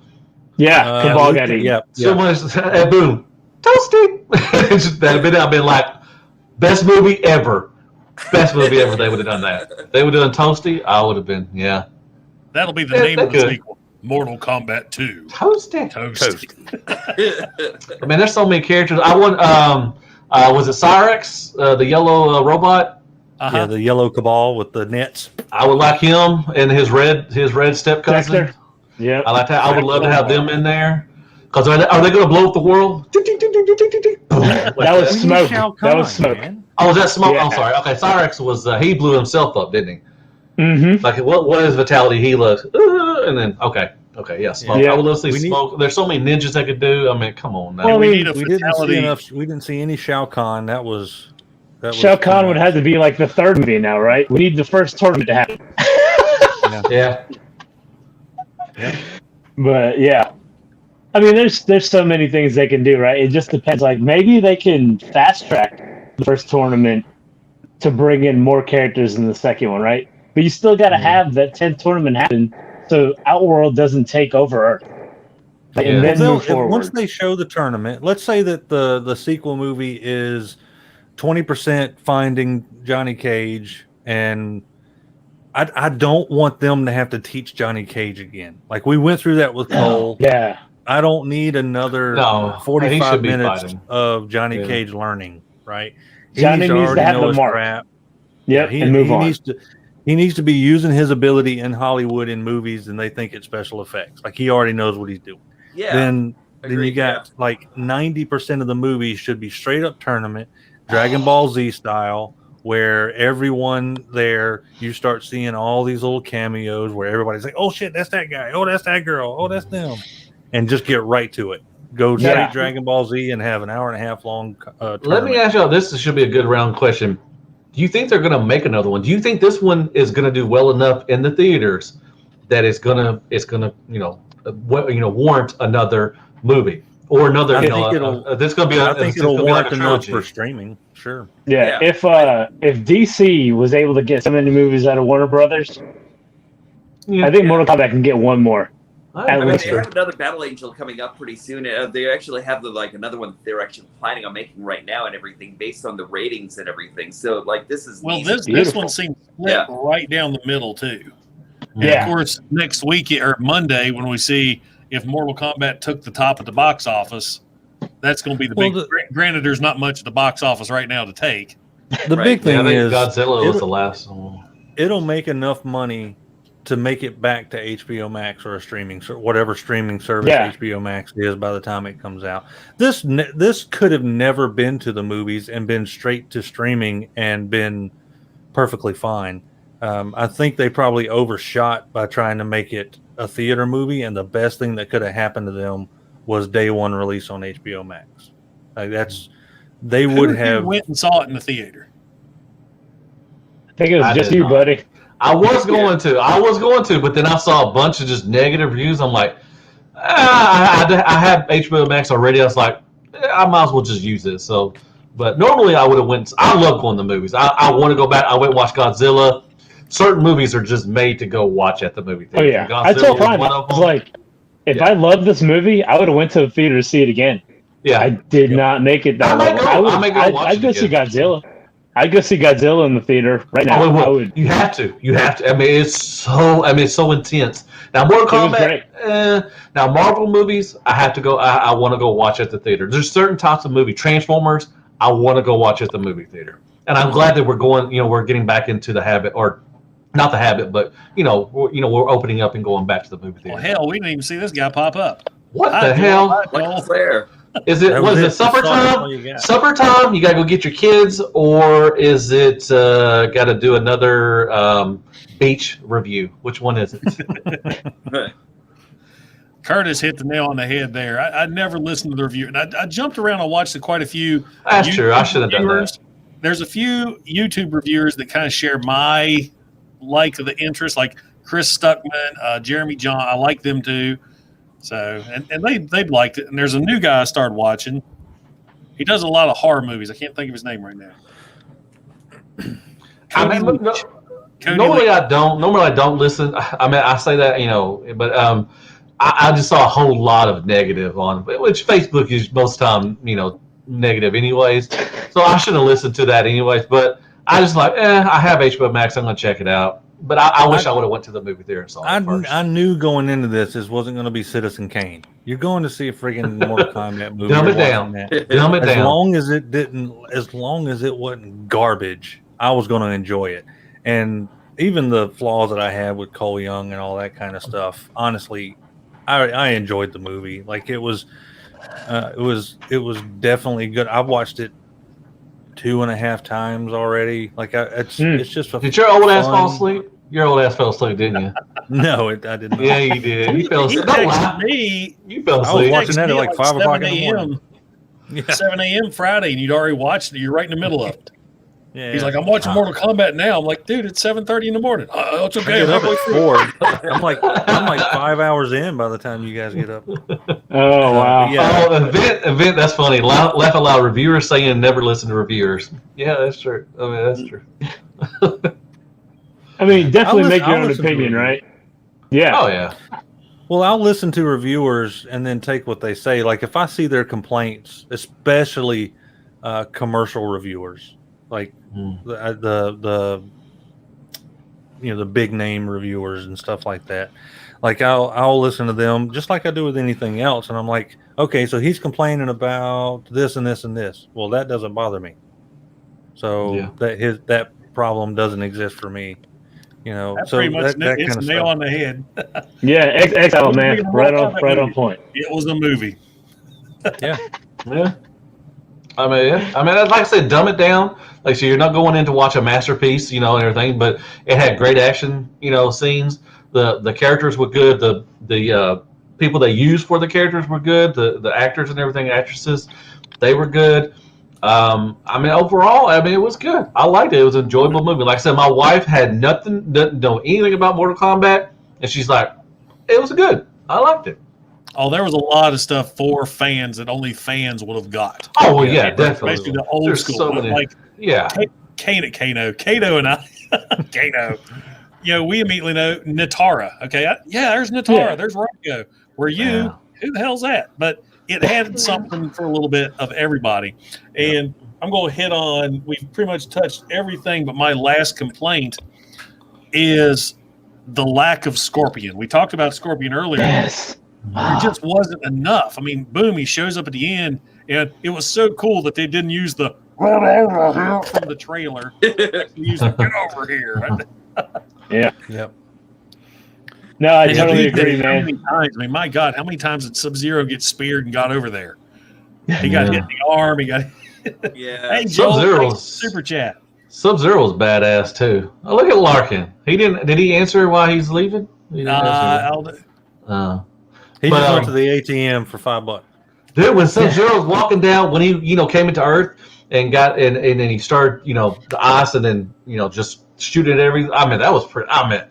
Yeah, Cabal got it. Yeah. Someone boom, toasty. I've been like best movie ever. Best movie ever. They would have done that. If they would have done Toasty, I would have been. Yeah. That'll be the Yeah, name they of the could. sequel. Mortal Kombat 2. Toasty. Toasty. I mean, there's so many characters. I want. Was it Cyrex, the yellow robot? Yeah, the yellow cabal with the nets. I would like him and his red step cousin. Dexter. Yeah. I like that. I would love to have them in there. Because are they going to blow up the world? That was smoke. That was smoke. Man. Oh, was that smoke? Yeah. I'm sorry. Okay, Cyrex was he blew himself up, didn't he? Mm-hmm. Like what is vitality? He loves, and then okay, yeah, smoke. Yeah. I would love to see We need- smoke. There's so many ninjas they could do. I mean, come on now. Well, we need a We didn't see fatality. enough. We didn't see any Shao Kahn. That was Shao Kahn would have to be like the third movie now, right? We need the first tournament to happen. Yeah, But yeah, I mean, there's so many things they can do, right? It just depends. Like maybe they can fast track the first tournament to bring in more characters in the second one, right? But you still got to have that 10th tournament happen so Outworld doesn't take over Earth. Like, Yeah. And then Well, move forward. once they show the tournament, let's say that the sequel movie is 20% finding Johnny Cage, and I don't want them to have to teach Johnny Cage again. Like we went through that with Cole. Yeah. I don't need another No, he 45 should be minutes fighting. of Johnny Yeah. Cage learning, right? Johnny needs to already have know the his mark. crap. Yep. He and move on. He needs to be using his ability in Hollywood in movies, and they think it's special effects. Like he already knows what he's doing. Yeah. Then you agreed, got like 90% of the movies should be straight up tournament, Dragon Ball Z style, where everyone there, you start seeing all these little cameos where everybody's like, oh shit, that's that guy. Oh, that's that girl. Oh, that's them. And just get right to it. Go straight Yeah. Dragon Ball Z and have an hour and a half long Let me tournament. ask y'all. This should be a good round question. Do you think they're going to make another one? Do you think this one is going to do well enough in the theaters that it's gonna warrant another movie or another? I You think know, this going to be. I think it's it'll gonna be like warrant a enough trilogy. for streaming. Sure. Yeah. Yeah. If DC was able to get so many movies out of Warner Brothers, Yeah. I think Mortal Kombat can get one more. I at I mean, least they have another Battle Angel coming up pretty soon. They actually have another one that they're actually planning on making right now and everything based on the ratings and everything. So like this is Well, easy. this Beautiful. one seems split Yeah. right down the middle too. And Yeah. of course, next week or Monday when we see if Mortal Kombat took the top at the box office, that's going to be the Well, big. Granted, there's not much at the box office right now to take. The Right. big Yeah, I thing think is Godzilla was it'll- the last one. it'll make enough money to make it back to HBO Max or a whatever streaming service Yeah. HBO Max is by the time it comes out. This could have never been to the movies and been straight to streaming and been perfectly fine. I think they probably overshot by trying to make it a theater movie, and the best thing that could have happened to them was day one release on HBO Max. Like they Who would of you have. went and saw it in the theater. I think it was I just did you, not. buddy. I was going to, but then I saw a bunch of just negative reviews. I'm like, I have HBO Max already. I was like, I might as well just use it. So, but normally I would have went. I love going to movies. I want to go back. I went and watch Godzilla. Certain movies are just made to go watch at the movie Oh theater. yeah. Godzilla I told was Prime, one I of was them. like, if Yeah. I loved this movie, I would have went to the theater to see it again. yeah, I did not make it that I might level. go- I may go watch I'd it go see again. Godzilla. I'd go see Godzilla in the theater right now. Oh, I would. You have to. I mean, it's so intense. Now, Mortal It was Kombat. Now, Marvel movies, I have to go. I want to go watch at the theater. There's certain types of movie. Transformers, I want to go watch at the movie theater. And I'm glad that we're going. We're getting back into the habit, or not the habit, but we're opening up and going back to the movie theater. Well, hell, we didn't even see this guy pop up. What I the do hell? like Like Cole. Claire. Is it? That What was is it. it? Supper That's all time? you got. Supper time? You gotta go get your kids, or is it got to do another beach review? Which one is it? Curtis hit the nail on the head there. I never listened to the review, and I jumped around and watched quite a few. That's true. I YouTube should have done that. reviewers. There's a few YouTube reviewers that kind of share my the interest, like Chris Stuckman, Jeremy John. I like them too. So and they liked it. And there's a new guy I started watching. He does a lot of horror movies. I can't think of his name right now. I mean, Cody no- Leach. Cody Normally Leach. I don't. Normally I don't listen. I mean, I say that but I just saw a whole lot of negative on which Facebook is most time negative anyways. So I shouldn't have listened to that anyways. But I just like, I have HBO Max. I'm gonna check it out. But I wish I would have went to the movie theater and saw it first. I knew going into this wasn't going to be Citizen Kane. You're going to see a freaking Mortal Kombat movie. Dumb it down. Dumb it down. As long as it wasn't garbage, I was going to enjoy it. And even the flaws that I had with Cole Young and all that kind of stuff, honestly, I enjoyed the movie. Like it was definitely good. I've watched it 2.5 times already. Like it's just a Did your old ass fall asleep? Your old ass fell asleep, didn't you? No, I did not. Yeah, you did. You fell asleep. You fell I was asleep. watching that at like 5 o'clock in the morning. 7 a.m. Friday, and you'd already watched it. You're right in the middle of it. Yeah. He's like, I'm watching Mortal Kombat now. I'm like, dude, it's 7:30 in the morning. It's okay. Get up at 4. I'm like 5 hours in by the time you guys get up. Oh wow! Yeah. Oh, event. That's funny. Laugh out loud. Reviewers saying never listen to reviewers. Yeah, that's true. I mean, that's true. I mean, definitely make your I'll own listen to opinion, it. right? Yeah. Oh yeah. Well, I'll listen to reviewers and then take what they say. Like if I see their complaints, especially commercial reviewers, like the the big name reviewers and stuff like that. Like I'll listen to them just like I do with anything else, and I'm like, okay, so he's complaining about this and this and this. Well, that doesn't bother me. So that problem doesn't exist for me. That's so pretty much that it's kind of nail stuff. on the head. Yeah, excellent, man. Right on point. It was a movie. Yeah. I mean, like I said, dumb it down. Like, so you're not going in to watch a masterpiece, and everything, but it had great action, scenes. The characters were good. The people they used for the characters were good. The actors and everything, actresses, they were good. I mean, overall, it was good. I liked it. It was an enjoyable movie. Like I said, my wife didn't know anything about Mortal Kombat, and she's like, it was good. I liked it. Oh, there was a lot of stuff for fans that only fans would have got. Oh, well, yeah, definitely. Especially the old There's school. so many. Like, Kano and I, Kano, we immediately know Natara. Okay, there's Natara. Yeah. There's Rocco. Where you, who the hell's that? But it had something for a little bit of everybody. And I'm going to hit on, we've pretty much touched everything, but my last complaint is the lack of Scorpion. We talked about Scorpion earlier. Yes. There just wasn't enough. I mean, boom, he shows up at the end, and it was so cool that they didn't use the from the trailer. They used the get over here. Yeah. Yep. No, I totally agree, man. I mean, my God, how many times did Sub-Zero get speared and got over there? He got hit in the arm. He got Hey, Joel, Sub-Zero's super chat. Sub-Zero's badass too. Oh, look at Larkin. Did he answer why he's leaving? He didn't answer. He just went to the ATM for $5. Dude, when Sub-Zero's walking down, when he came into Earth and got and then he started the ice and then just shooting at everything. I mean, that was pretty. I mean,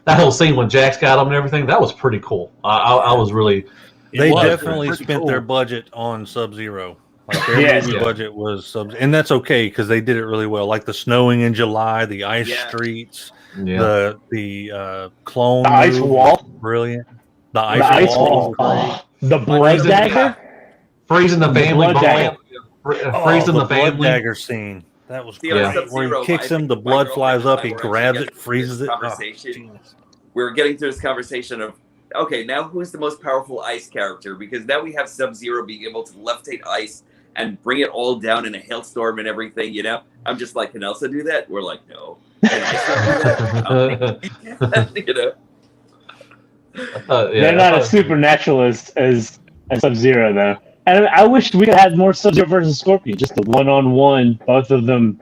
that whole scene when Jax got him and everything, that was pretty cool. I was really. They definitely spent their budget on Sub-Zero. Like their movie budget was Sub, and that's okay because they did it really well. Like the snowing in July, the ice streets, the clone, the ice wall, brilliant. The ice wall, the blood dagger, freezing the family, freezing the family blood dagger scene. That was great. Where he kicks him, the blood flies up, he grabs it, freezes it. We're getting through this conversation of, okay, now who's the most powerful ice character? Because now we have Sub-Zero being able to levitate ice and bring it all down in a hailstorm and everything, I'm just like, can Elsa do that? We're like, no. Can I do that? They're not as supernaturalist as Sub-Zero, though. And I wish we could have more Sub-Zero versus Scorpion, just the one-on-one, both of them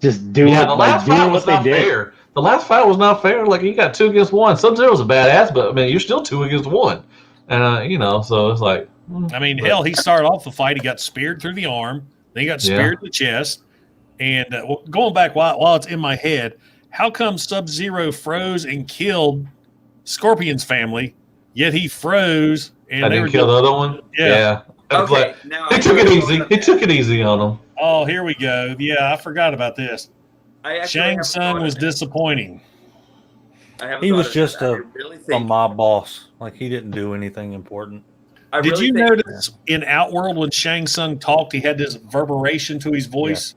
just doing what they did. Fair. The last fight was not fair. Like, you got 2 against 1. Sub-Zero's a badass, but I mean, you're still 2 against 1, and so it's like. I mean, hell, he started off the fight. He got speared through the arm. Then he got speared in the chest. And going back while it's in my head, how come Sub-Zero froze and killed Scorpion's family, yet he froze and didn't kill the other one? Yeah. Okay, now he took it easy. He took it easy on him. Oh, here we go. Yeah, I forgot about this. Shang Tsung was disappointing. He was just a mob boss. Like, he didn't do anything important. Did you notice in Outworld when Shang Tsung talked, he had this reverberation to his voice?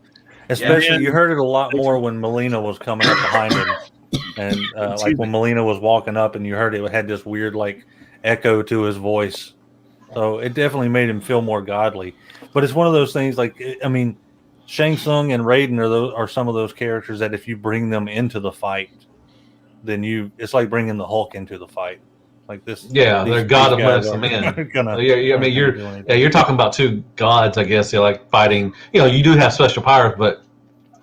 Especially, Yeah. you heard it a lot more when Melina was coming up behind him, and like when Melina was walking up, and you heard it had this weird like echo to his voice. So it definitely made him feel more godly. But it's one of those things. Like, I mean, Shang Tsung and Raiden are some of those characters that if you bring them into the fight, then it's like bringing the Hulk into the fight. Like this. Yeah, they're God of less than man. I mean, you're talking about two gods, I guess. You're like fighting. You do have special powers, but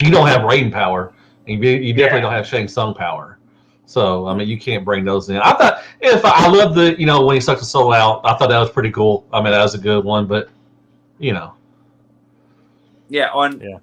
you don't have Raiden power. And you definitely don't have Shang Tsung power. So I mean, you can't bring those in. I thought I love the when he sucked the soul out. I thought that was pretty cool. I mean, that was a good one, but Yeah,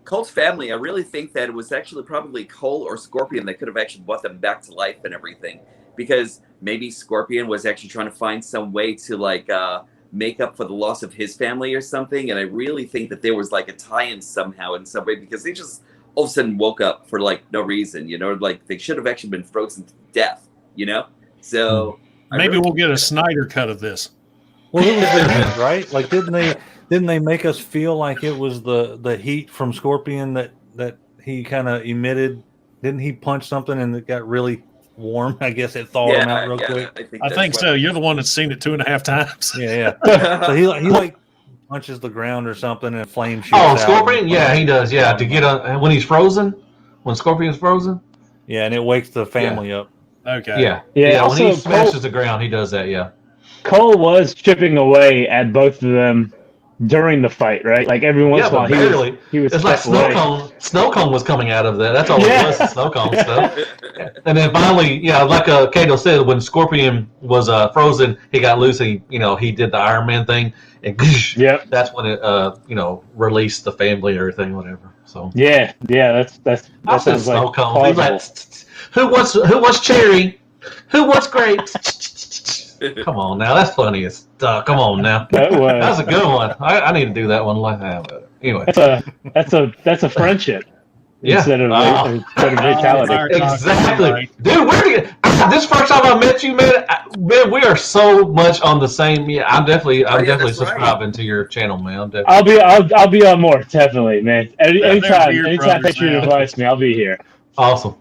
Cole's family, I really think that it was actually probably Cole or Scorpion that could have actually brought them back to life and everything. Because maybe Scorpion was actually trying to find some way to make up for the loss of his family or something. And I really think that there was like a tie-in somehow in some way because they just all of a sudden woke up for like no reason, like they should have actually been frozen to death, So maybe we'll get a Snyder cut of this. Well, it was the heat, right? Like, didn't they make us feel like it was the heat from Scorpion that he kind of emitted? Didn't he punch something and it got really warm? I guess it thawed him out real quick. I think so. You're the one that's seen it 2.5 times. Yeah. So he like punches the ground or something and flames shoots out. Scorpion? Yeah, he does. Yeah, to get when he's frozen, when Scorpion's frozen. Yeah, and it wakes the family up. Okay. Yeah. When he smashes the ground, he does that. Yeah. Cole was chipping away at both of them during the fight, right? Like every once in a while, he was. It's like snow cone was coming out of that. That's all it was, snow cone stuff. And then finally, like Kato said, when Scorpion was frozen, he got loose. And he did the Iron Man thing, and that's when it released the family, everything, whatever. So that sounds snow like cone. He's like, who wants cherry? Who wants grapes? Come on now, that's funny as stuff. Come on now, that was a good one. I need to do that one like that. But anyway, that's a friendship. Yeah. Instead of fatality. Exactly, dude. This first time I met you, man. We are so much on the same. Yeah, I'm definitely subscribing to your channel, man. I'll be on more, definitely, man. Anytime that you invite me, I'll be here. Awesome.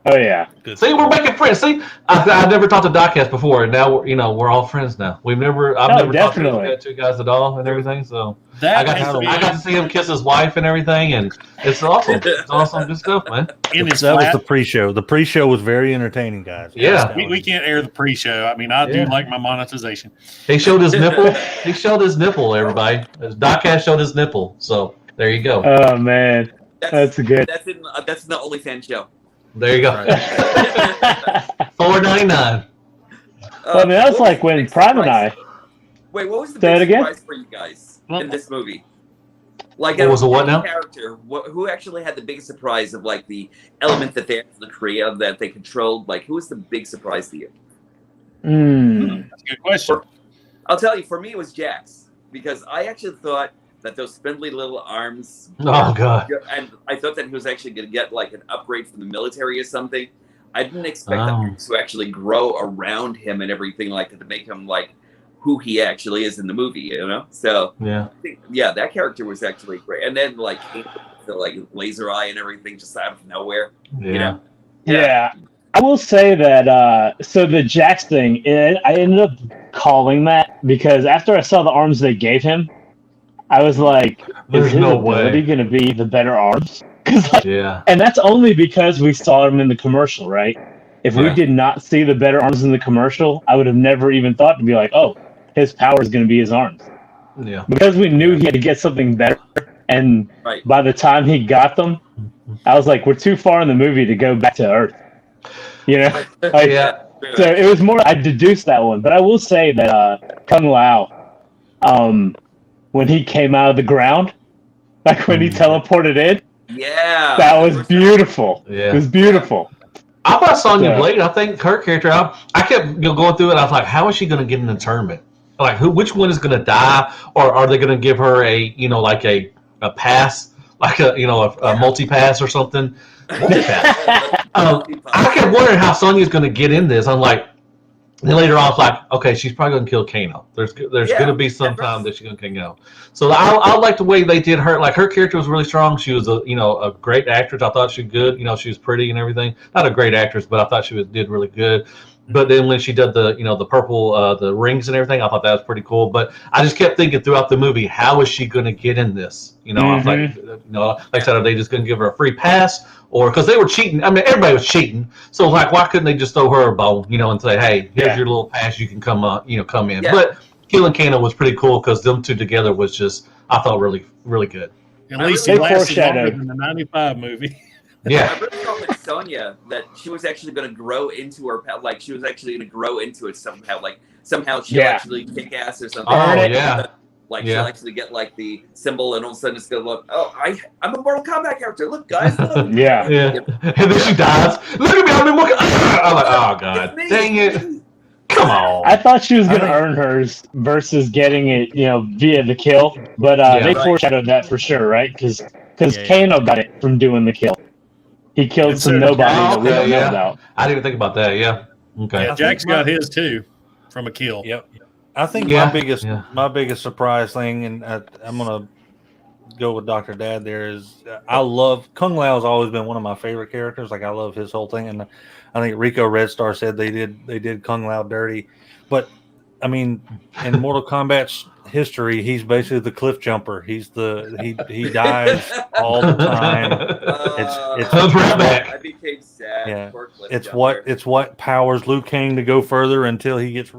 Oh yeah. Good. See, we're making friends. See, I never talked to Diecast before, and now we're all friends now. I've never talked to the two guys at all and everything. So I got to see him kiss his wife and everything, and it's awesome. It's awesome, good stuff, man. That was the pre-show. The pre-show was very entertaining, guys. Yeah, we can't air the pre-show. I mean, I do like my monetization. He showed his nipple. He showed his nipple. Everybody, Diecast showed his nipple. So there you go. Oh man, that's good. That's in the OnlyFans show. There you go. $4.99. I mean, that's like when Prime and I. Wait, what was the big surprise for you guys in this movie? Like, what was the what now? Character, who actually had the biggest surprise of like the element that they actually created, that they controlled? Like, who was the big surprise to you? That's a good question. I'll tell you. For me, it was Jax, because I actually thought that those spindly little arms. Oh god! And I thought that he was actually going to get like an upgrade from the military or something. I didn't expect them to actually grow around him and everything like that to make him like who he actually is in the movie. So I think, that character was actually great. And then like the like laser eye and everything just out of nowhere. Yeah. I will say that so the Jax thing, I ended up calling that because after I saw the arms they gave him, I was like, is his ability going to be the better arms? And that's only because we saw him in the commercial, right? If we did not see the better arms in the commercial, I would have never even thought to be like, oh, his power is going to be his arms. Yeah. Because we knew he had to get something better. And by the time he got them, I was like, we're too far in the movie to go back to Earth. So it was more, I deduced that one. But I will say that Kung Lao, when he came out of the ground, like when he teleported in, that was beautiful. It was beautiful. I thought Sonya Blade, I think her character, I kept going through it. I was like, how is she going to get in the tournament? Like, which one is going to die? Or are they going to give her a pass, like a multi-pass or something? Multi-pass. I kept wondering how Sonya's going to get in this. I'm like, Then later on, it's like, okay, she's probably gonna kill Kano. There's Yeah, gonna be some time that she's gonna kill Kano. So I like the way they did her. Like her character was really strong. She was a great actress. I thought she was good. She was pretty and everything. Not a great actress, but I thought did really good. But then when she did the purple the rings and everything, I thought that was pretty cool. But I just kept thinking throughout the movie, how is she going to get in this? I was like, like I said, are they just going to give her a free pass, or because they were cheating? I mean, everybody was cheating. So like, why couldn't they just throw her a bone, and say, hey, here's your little pass, you can come come in. Yeah. But killing Kano was pretty cool because them two together was just, I thought, really really good. At least really it lasted longer foreshadowed. than the '95 movie. Yeah. I really thought with Sonya that she was actually going to grow into her, like she was actually going to grow into it somehow, like somehow she'll actually kick ass or something. Oh yeah. Like she'll actually get like the symbol, and all of a sudden it's going to look, oh, I'm a Mortal Kombat character. Look, guys, look. Yeah. And then she dies. Look at me, I've been working. I'm like, oh god, dang it. Come on. I thought she was going to earn hers versus getting it, via the kill, but they foreshadowed that for sure, right? Because Kano got it from doing the kill. He killed some nobody that we don't know about. I didn't even think about that. Yeah. Okay. Yeah, Jax got his too from a kill. Yep. I think my biggest surprise thing, and I'm gonna go with Dr. Dad there, is I love Kung Lao. Has always been one of my favorite characters. Like I love his whole thing, and I think Rico Red Star said they did Kung Lao dirty, but I mean, in Mortal Kombat's history, he's basically the cliff jumper. He dies all the time. It's right back. I became sad. Yeah, it's what powers Liu Kang to go further until he gets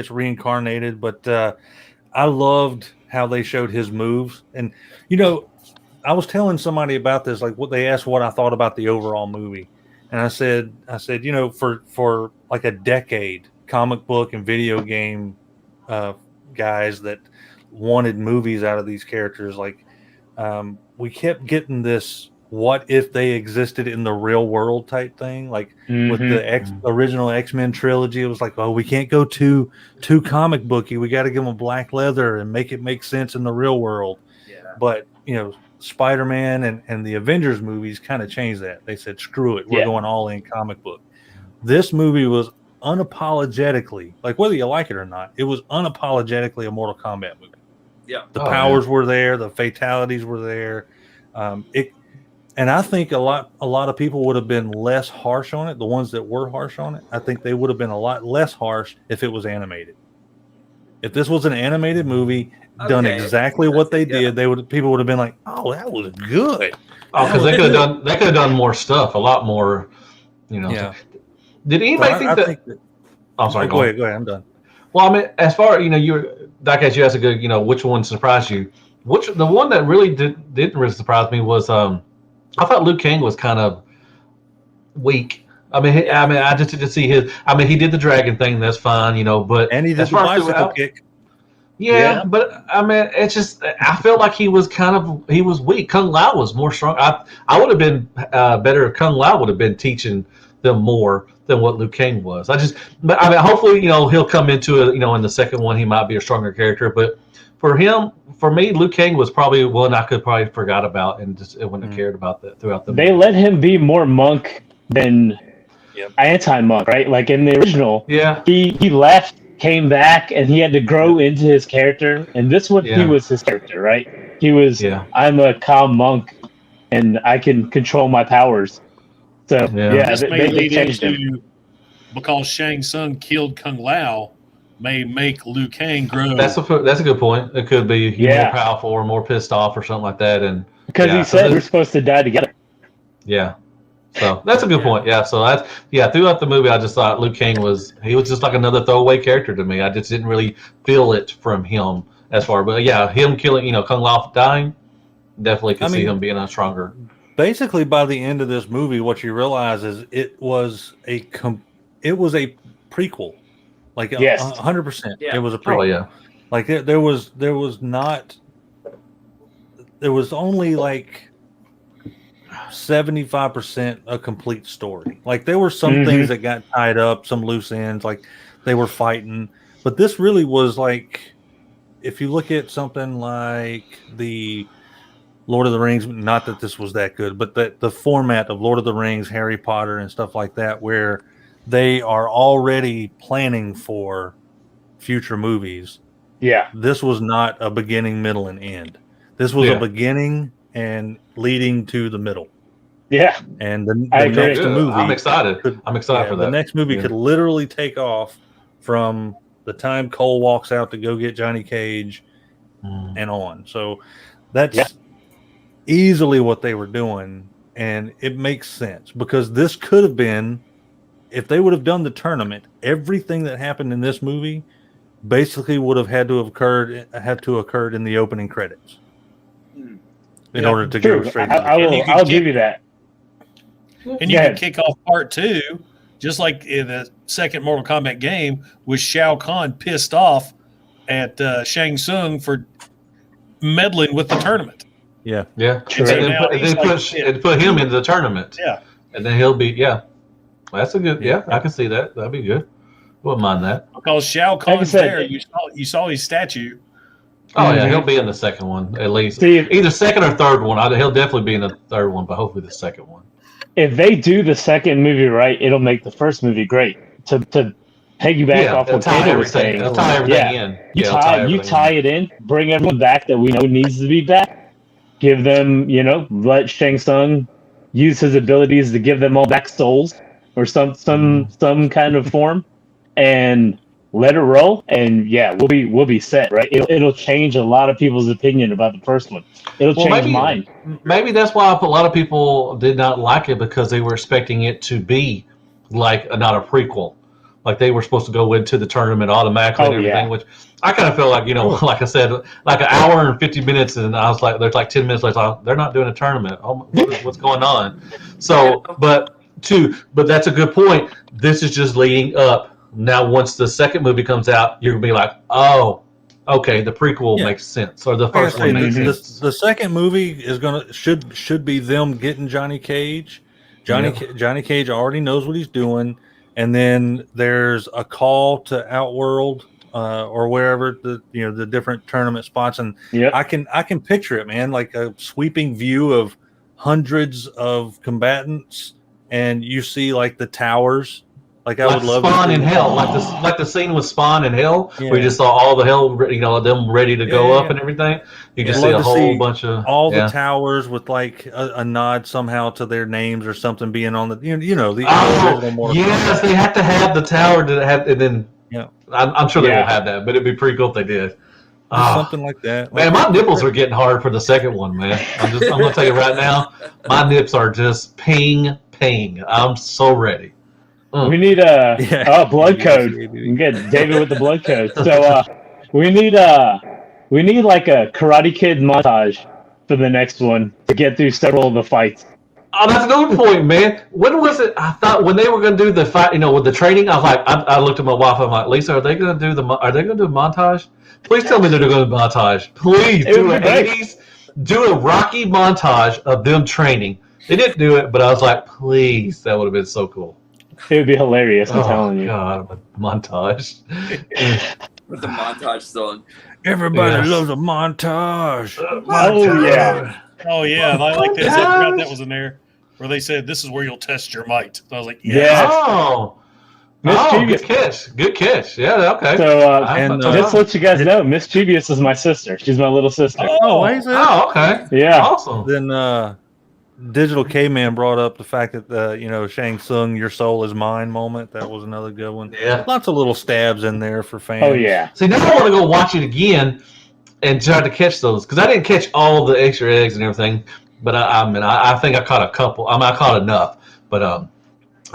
reincarnated. But I loved how they showed his moves, and I was telling somebody about this. Like, what they asked what I thought about the overall movie, and I said, for like a decade, comic book and video game guys that wanted movies out of these characters, like we kept getting this what if they existed in the real world type thing, like with the original X-Men trilogy. It was like, oh, we can't go too comic booky, we got to give them black leather and make it make sense in the real world. But Spider-Man and the Avengers movies kind of changed that. They said, screw it, we're going all in comic book. This movie was unapologetically, like whether you like it or not, it was unapologetically a Mortal Kombat movie. Yeah, the powers were there, the fatalities were there. And I think a lot of people would have been less harsh on it. The ones that were harsh on it, I think they would have been a lot less harsh if it was animated. If this was an animated movie done exactly what they did, people would have been like, "Oh, that was good." Oh, because they could have done more stuff, a lot more. Yeah. Did anybody think that? I'm sorry. Go ahead. I'm done. Well, I mean, as far you asked a good, which one surprised you? The one that really didn't really surprise me was I thought Liu Kang was kind of weak. I just didn't see his. I mean, he did the dragon thing. That's fine, but and he did the bicycle kick. Yeah, but I mean, it's just I felt like he was weak. Kung Lao was more strong. I would have been better if Kung Lao would have been teaching them more than what Liu Kang was. But I mean, hopefully, he'll come into it. In the second one, he might be a stronger character. But for me, Liu Kang was probably one I could probably forgot about and just wouldn't have cared about that throughout the movie. They let him be more monk than anti-monk, right? Like in the original, he left, came back, and he had to grow into his character. And this one, he was his character, right? He was, I'm a calm monk, and I can control my powers. So they changed him. Because Shang Tsung killed Kung Lao, may make Liu Kang grow. That's a good point. It could be more powerful or more pissed off or something like that, and because he said we're supposed to die together. Yeah, so that's a good point. Yeah, so throughout the movie, I just thought Liu Kang was just like another throwaway character to me. I just didn't really feel it from him as far, but him killing Kung Lao dying, definitely could see him being a stronger. Basically, by the end of this movie, what you realize is it was a prequel, like 100%. It was a prequel. Oh yeah, like there was only like 75% a complete story. Like there were some things that got tied up, some loose ends, like they were fighting, but this really was like, if you look at something like the Lord of the Rings, not that this was that good, but the format of Lord of the Rings, Harry Potter, and stuff like that, where they are already planning for future movies. Yeah. This was not a beginning, middle, and end. This was a beginning and leading to the middle. Yeah. And the I agree. next movie, I'm excited. I'm excited for that. The next movie could literally take off from the time Cole walks out to go get Johnny Cage and on. So that's easily what they were doing, and it makes sense because this could have been, if they would have done the tournament, everything that happened in this movie basically would have had to occurred in the opening credits in order to go straight. I'll give you that. And you can kick off part 2, just like in the second Mortal Kombat game, with Shao Kahn pissed off at Shang Tsung for meddling with the tournament. Yeah. Sure. And put him into the tournament. Yeah. And then he'll be, that's a good, I can see that. That'd be good. Wouldn't mind that. Because Shao Kahn's there. You saw his statue. Oh, yeah, he'll be in the second one, at least. See, either second or third one. He'll definitely be in the third one, but hopefully the second one. If they do the second movie right, it'll make the first movie great. To piggyback off what Kato was saying. It'll tie everything in. You tie it in, bring everyone back that we know needs to be back, give them, let Shang Tsung use his abilities to give them all back souls or some kind of form, and let it roll, and we'll be set, right? It'll change a lot of people's opinion about the first one. It'll change mine. Maybe that's why a lot of people did not like it, because they were expecting it to be like not a prequel, like they were supposed to go into the tournament automatically and everything. Which I kind of feel like, like I said, like an hour and 50 minutes, and I was like, there's like 10 minutes left. They're not doing a tournament. Oh, what's going on? So, but that's a good point. This is just leading up. Now, once the second movie comes out, you're gonna be like, oh, okay, the prequel makes sense, or the first one makes sense. The second movie should be them getting Johnny Cage. Johnny Cage already knows what he's doing, and then there's a call to Outworld or wherever the different tournament spots, and I can picture it, man, like a sweeping view of hundreds of combatants, and you see like the towers. Like I would love Spawn in Hell, like the scene with Spawn in Hell, where you just saw all the hell, them ready to go up and everything. You just see a whole bunch of all the towers with like a nod somehow to their names or something being on the yes, they have to have the tower to have, and then I'm sure they won't have that, but it'd be pretty cool if they did. Something like that. Man, my nipples are getting hard for the second one, man. I'm gonna tell you right now, my nips are just ping. I'm so ready. We need blood code. We can get David with the blood code. So we need like a Karate Kid montage for the next one to get through several of the fights. Oh, that's a good point, man. When was it? I thought when they were going to do the fight, with the training, I was like, I looked at my wife. I'm like, Lisa, are they going to do a montage? Please tell me they're doing a montage. Please do an 80s, do a Rocky montage of them training. They didn't do it, but I was like, please, that would have been so cool. It would be hilarious, I'm telling you. God, a montage. With the montage song. Everybody loves a montage. Oh, yeah. I like this. I forgot that was in there, where they said, this is where you'll test your might. So I was like, yes. Good catch. Yeah, okay. So, just to let you guys know, Miss Chibius is my sister. She's my little sister. Oh, okay. Yeah. Awesome. Then, Digital K-Man brought up the fact that Shang Tsung, your soul is mine moment. That was another good one. Yeah. Lots of little stabs in there for fans. Oh, yeah. See, now I want to go watch it again and try to catch those, because I didn't catch all the extra eggs and everything, but I think I caught a couple. I caught enough, but I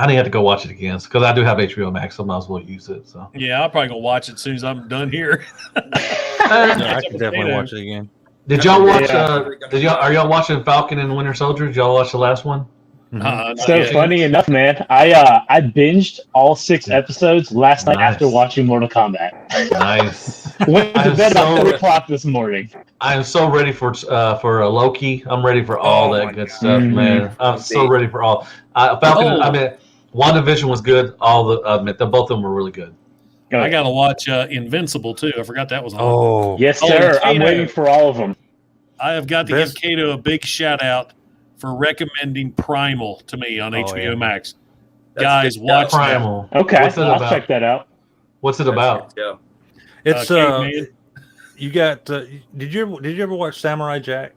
didn't have to go watch it again because I do have HBO Max, so I might as well use it. So yeah, I'll probably go watch it as soon as I'm done here. I can definitely watch it again. Did y'all watch? Are y'all watching Falcon and Winter Soldier? Did y'all watch the last one? Funny enough, man, I binged all 6 episodes last night after watching Mortal Kombat. Nice. Went to bed about 3 o'clock this morning. I am so ready for Loki. I'm ready for all that good stuff, man. I'm so ready for all. Falcon. WandaVision was good. Both of them were really good. I gotta watch Invincible too. I forgot that was on. Oh, yes, sir. I'm waiting for all of them. I have got to give Kato a big shout out for recommending Primal to me on HBO Max. Guys, good watch stuff. that. Primal. Okay, What's it I'll about? check that out. What's it That's about? a good show. It's Caveman. you got. Did you ever watch Samurai Jack?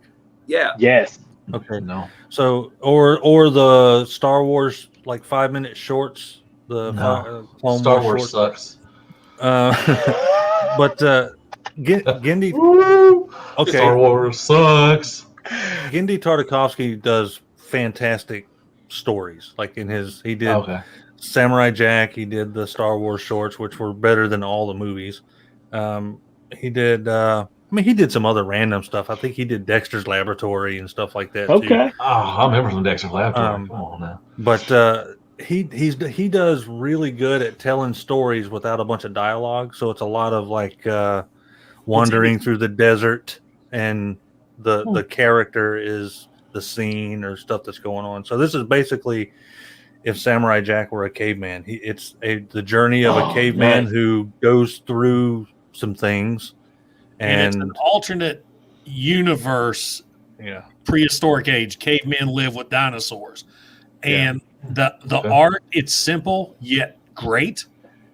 Yeah. Yes. Okay, no. So or the Star Wars like 5-minute shorts. The No. Clone Star Wars Wars shorts. sucks. But Gendy. Okay, Star Wars sucks. Gendy Tartakovsky does fantastic stories. Like he did Okay. Samurai Jack. He did the Star Wars shorts, which were better than all the movies. He did. He did some other random stuff. I think he did Dexter's Laboratory and stuff like that too. Okay. Oh, I remember from Dexter's Laboratory. Come on now. But he does really good at telling stories without a bunch of dialogue. So it's a lot of like wandering through the desert, and the character is the scene or stuff that's going on. So this is basically if Samurai Jack were a caveman. It's the journey of a caveman who goes through some things, And it's an alternate universe, prehistoric age. Cavemen live with dinosaurs. And the art, it's simple yet great.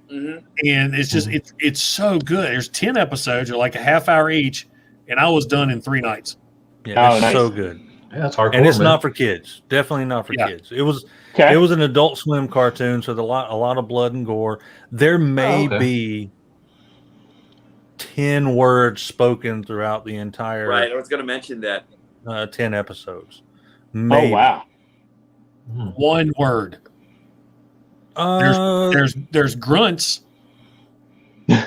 Mm-hmm. And it's just it's so good. There's 10 episodes, or like a half hour each, and I was done in 3 nights. Yeah, it's nice. so good. Yeah, it's hardcore. And it's man. not for kids. Definitely not for kids. It was Okay. it was an Adult Swim cartoon, so a lot of blood and gore. There may be 10 words spoken throughout the entire Right. I was going to mention that. 10 episodes. Maybe. Oh wow. 1 word. There's grunts.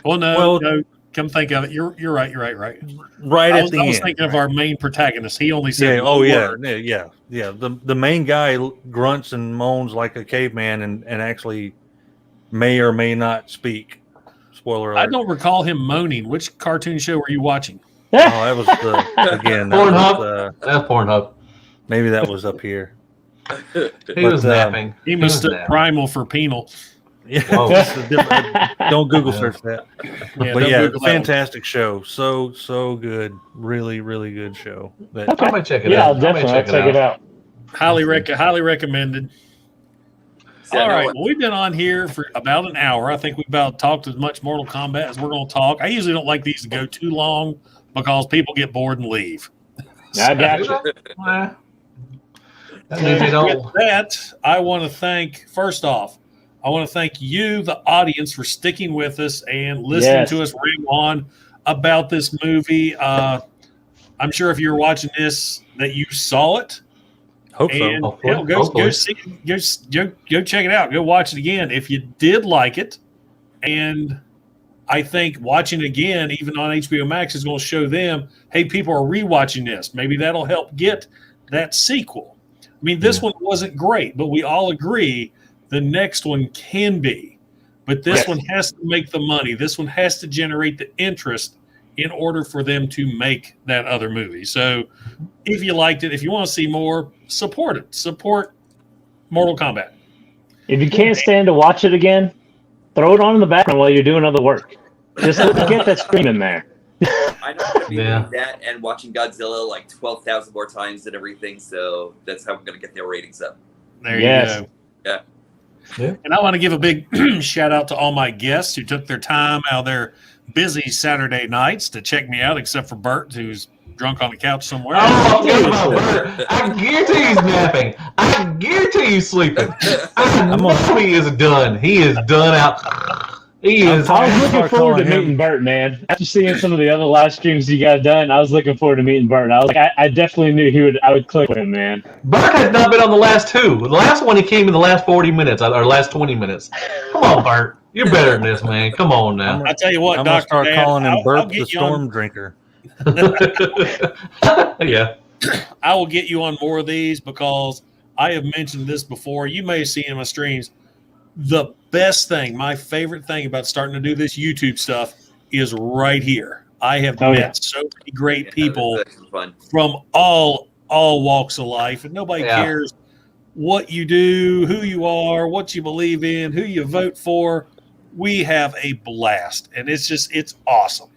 Well, no. Come think of it. You're right. Right I at the was end. thinking of our main protagonist. He only said Yeah. one Oh yeah. word. Yeah. The main guy grunts and moans like a caveman, and actually may or may not speak. Spoiler alert. I don't recall him moaning. Which cartoon show were you watching? Oh, that was again. Pornhub. That's Pornhub. Maybe that was up here. He was napping. He mistook primal for penal. Yeah. Whoa. This is different. Don't Google search that. Yeah, But yeah, Google that one. fantastic show. So good. Really good show. I might check it Yeah, out. I'll definitely check it out. Highly recommended. All right, well, we've been on here for about an hour. I think we've about talked as much Mortal Kombat as we're going to talk. I usually don't like these to go too long because people get bored and leave. I got you. With that, I want to thank, first off, I want to thank you, the audience, for sticking with us and listening to us rant on about this movie. I'm sure if you're watching this that you saw it. Hope And so. hell, go check it out. Go watch it again if you did like it. And I think watching it again, even on HBO Max, is going to show them, hey, people are rewatching this. Maybe that'll help get that sequel. I mean, this one wasn't great, but we all agree the next one can be. But this one has to make the money. This one has to generate the interest in order for them to make that other movie. So if you liked it, if you want to see more, support it. Support Mortal Kombat. If you can't stand to watch it again, throw it on in the background while you're doing other work. Just get that screen in there. I know I'm going to be doing that and watching Godzilla like 12,000 more times and everything, so that's how I'm going to get their ratings up. There you go. Yeah. And I want to give a big shout out to all my guests who took their time out of their busy Saturday nights to check me out, except for Bert, who's drunk on the couch somewhere. Oh, I guarantee he's napping. I guarantee he's sleeping. I know he is done. He is done out. He is. I was looking forward to meeting Bert, man. After seeing some of the other live streams you got done, I was looking forward to meeting Bert. I was like, I definitely knew I would click with him, man. Bert has not been on the last 2. The last one he came in the last 40 minutes or last 20 minutes. Come on, Bert. You're better than this, man. Come on now. I tell you what, I'm gonna start Dr. Dan, calling him I'll Bert get the you on- Storm Drinker. Yeah. I will get you on more of these because I have mentioned this before. You may have seen in my streams. The best thing, my favorite thing about starting to do this YouTube stuff is right here. I have met so many great people from all walks of life, and nobody cares what you do, who you are, what you believe in, who you vote for. We have a blast, and it's awesome.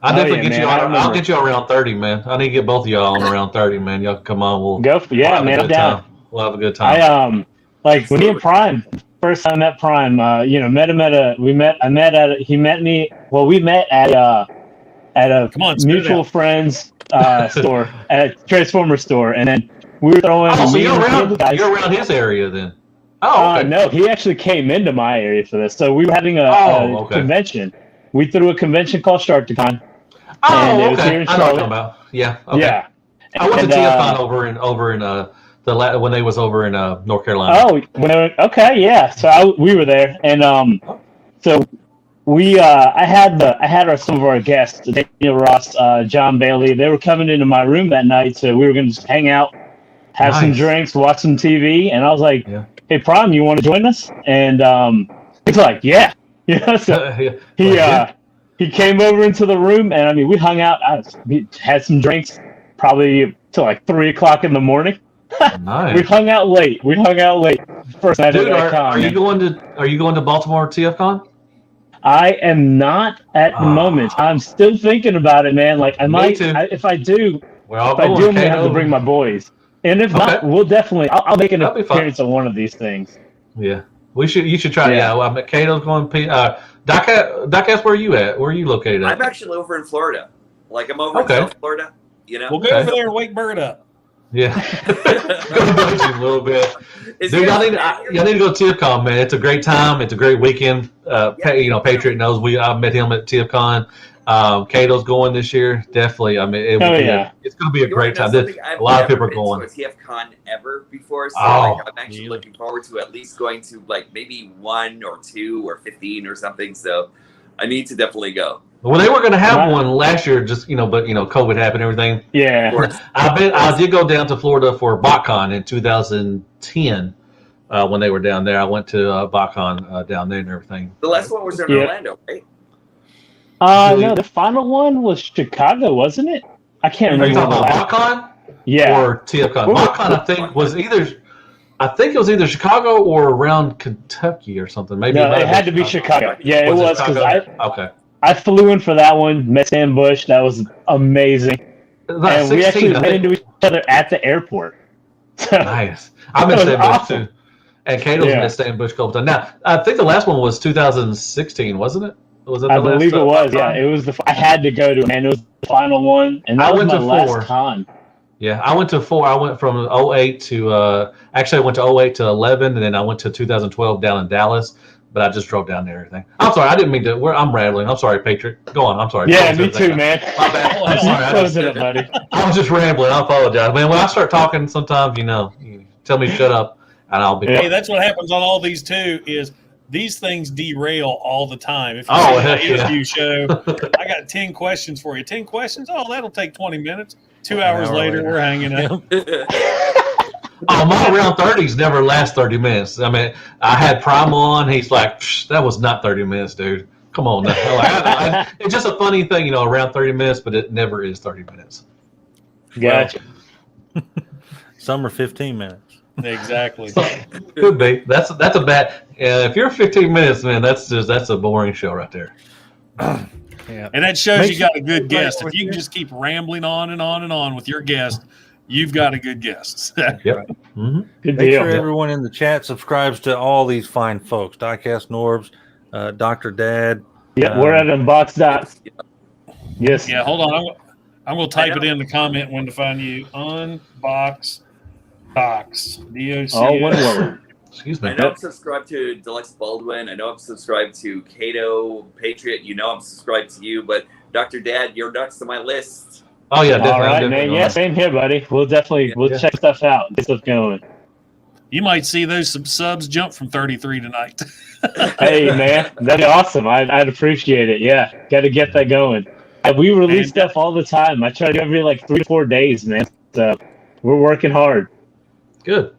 I'll definitely get you on. I'll get you around 30, man. I need to get both of y'all on around 30, man. Y'all can come on. We'll go for, man. I'm down. We'll have a good time. Like when me and Prime first time I met Prime, met him at we met at a Come on, spit it mutual out. friends store, at a Transformer store, and then we were throwing. Oh, so me you're and around, the guys, you're around his area then. Oh, okay. no, he actually came into my area for this. So we were having a Okay. convention. We threw a convention called Sharkticon. Oh, and it was okay. here in I know what you're Charlotte. talking about. Yeah. Okay. Yeah. I went to And, TFCon over in when they was over in North Carolina. Oh, okay, yeah. So we were there, and so we I had some of our guests, Daniel Ross, John Bailey. They were coming into my room that night, so we were going to just hang out, have some Nice. drinks, watch some TV, and I was like, Yeah. "Hey, Prime, you want to join us?" And he's like, "Yeah." So Yeah. he came over into the room, and I mean, we hung out. We had some drinks, probably till like 3:00 in the morning. Nice. We hung out late. First night Dude, of that con. are you going to Baltimore TFCon? I am not at the moment. I'm still thinking about it, man. Like I might, too. if I do, We're all if I going. do, I'm gonna have Kato. to bring my boys. And if Okay. not, we'll definitely. I'll make an That'd be fun. appearance on one of these things. Yeah, you should try. Yeah. Yeah, well, Kato's going. Doc, where are you at? Where are you located at? I'm actually over in Florida. Like I'm over in Okay. South Florida. You know. We'll go Okay. over there and wake Bird up. Yeah, go bug you a little bit. Is Dude, there- y'all need to go to TFCon, man. It's a great time. It's a great weekend. Patriot knows I met him at TFCon. Kato's going this year. Definitely. I mean, it's going to be a great time. A lot of people are going. I've never been to a TFCon ever before, so Oh. I'm actually looking forward to at least going to like maybe 1 or 2 or 15 or something. So I need to definitely go. Well, they were going to have one last year, but COVID happened and everything. Yeah. Of course. I did go down to Florida for BotCon in 2010 when they were down there. I went to BotCon down there and everything. The last one was in Yeah. Orlando, right? No, the final one was Chicago, wasn't it? I can't Are you remember. talking about BotCon Yeah. or TFCon? BotCon, I think, it was either Chicago or around Kentucky or something. Maybe No, it had to be Chicago. Yeah, it was because Okay. I flew in for that one. Met Sam Bush. That was amazing. About And we 16, actually I ran think. into each other at the airport. So, Nice. I met That was Sam Bush awesome. too. And Kato's met Sam Bush a couple times. Now, I think the last one was 2016, wasn't it? Was it? I believe it was. BotCon? Yeah, it was I had to go to it, man. It was the final one, and that I was went my to last 4. con. Yeah, I went to 4. I went from 08 to actually I went to 08 to 11, and then I went to 2012 down in Dallas. But I just drove down there and everything. I'm sorry, I didn't mean to. I'm rambling. I'm sorry, Patriot. Go on. I'm sorry. Yeah, Close me everything too, up. man. My bad. I'm sorry. Close it up, buddy. I was just rambling. I apologize, man. When I start talking, sometimes you tell me to shut up, and I'll be. Hey, quiet. that's what happens on all these too. Is these things derail all the time. If you Oh, see heck the yeah. interview show, I got 10 questions for you. 10 questions? Oh, that'll take 20 minutes. 2 hours hour later, later. we're hanging out. Oh, my round 30s never last 30 minutes. I mean, I had Prime on. He's like, that was not 30 minutes, dude. Come on now. It's just a funny thing, around 30 minutes, but it never is 30 minutes. Gotcha. Some are 15 minutes. Exactly. Could be. That's a bad. If you're 15 minutes, man, that's a boring show right there. Yeah. And that shows Make you got a sure- good guest. If with you can you. just keep rambling on and on and on with your guest, you've got a good guest. Yep. Mm-hmm. Good Make deal. sure everyone in the chat subscribes to all these fine folks. Diecast Norbs, Dr. Dad. Yeah, we're at Unbox Docs. Yes. Yeah, hold on. I'm going to type it in the comment when to find you. Unbox Docs. DOC. All one word. Excuse me. I know I'm subscribed to Deluxe Baldwin. I know I'm subscribed to Kato, Patriot. I'm subscribed to you. But Dr. Dad, you're next to my list. Oh yeah, definitely. All right, definitely man. Yeah, same here, buddy. We'll check stuff out. Get stuff going. You might see those subs jump from 33 tonight. Hey, man, that'd be awesome. I'd appreciate it. Yeah, got to get that going. We release stuff all the time. I try to do every like 3 to 4 days, man. So we're working hard. Good.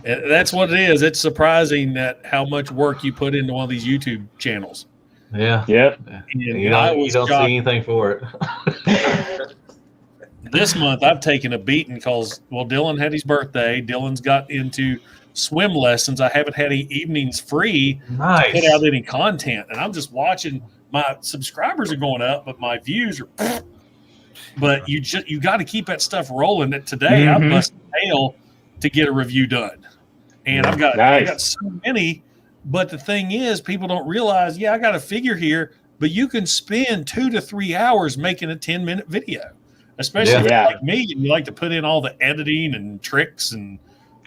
That's what it is. It's surprising that how much work you put into one of these YouTube channels. Yeah. Yep. You I don't was see shocked. anything for it. This month I've taken a beating because, Dylan had his birthday. Dylan's got into swim lessons. I haven't had any evenings free to Nice. put out any content. And I'm just watching. My subscribers are going up, but my views are but you got to keep that stuff rolling. That today I Mhm. busted tail to get a review done. and I've got so many. But the thing is, people don't realize. Yeah, I got a figure here, but you can spend 2 to 3 hours making a 10-minute video, especially if you're like me and you like to put in all the editing and tricks and.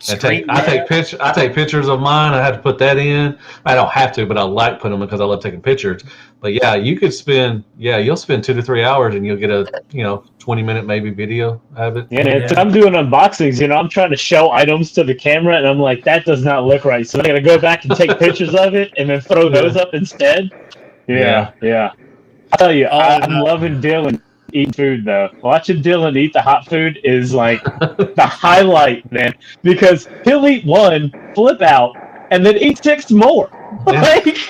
I take pictures of mine. I have to put that in. I don't have to, but I like putting them because I love taking pictures. But yeah, you could spend. Yeah, you'll spend 2 to 3 hours and you'll get a 20-minute maybe video of it. Yeah, I'm doing unboxings. I'm trying to show items to the camera, and I'm like, that does not look right. So I got to go back and take pictures of it and then throw those up instead. Yeah. I tell you, I'm loving Dylan eating food though. Watching Dylan eat the hot food is like the highlight, man, because he'll eat one, flip out, and then eat 6 more. But it's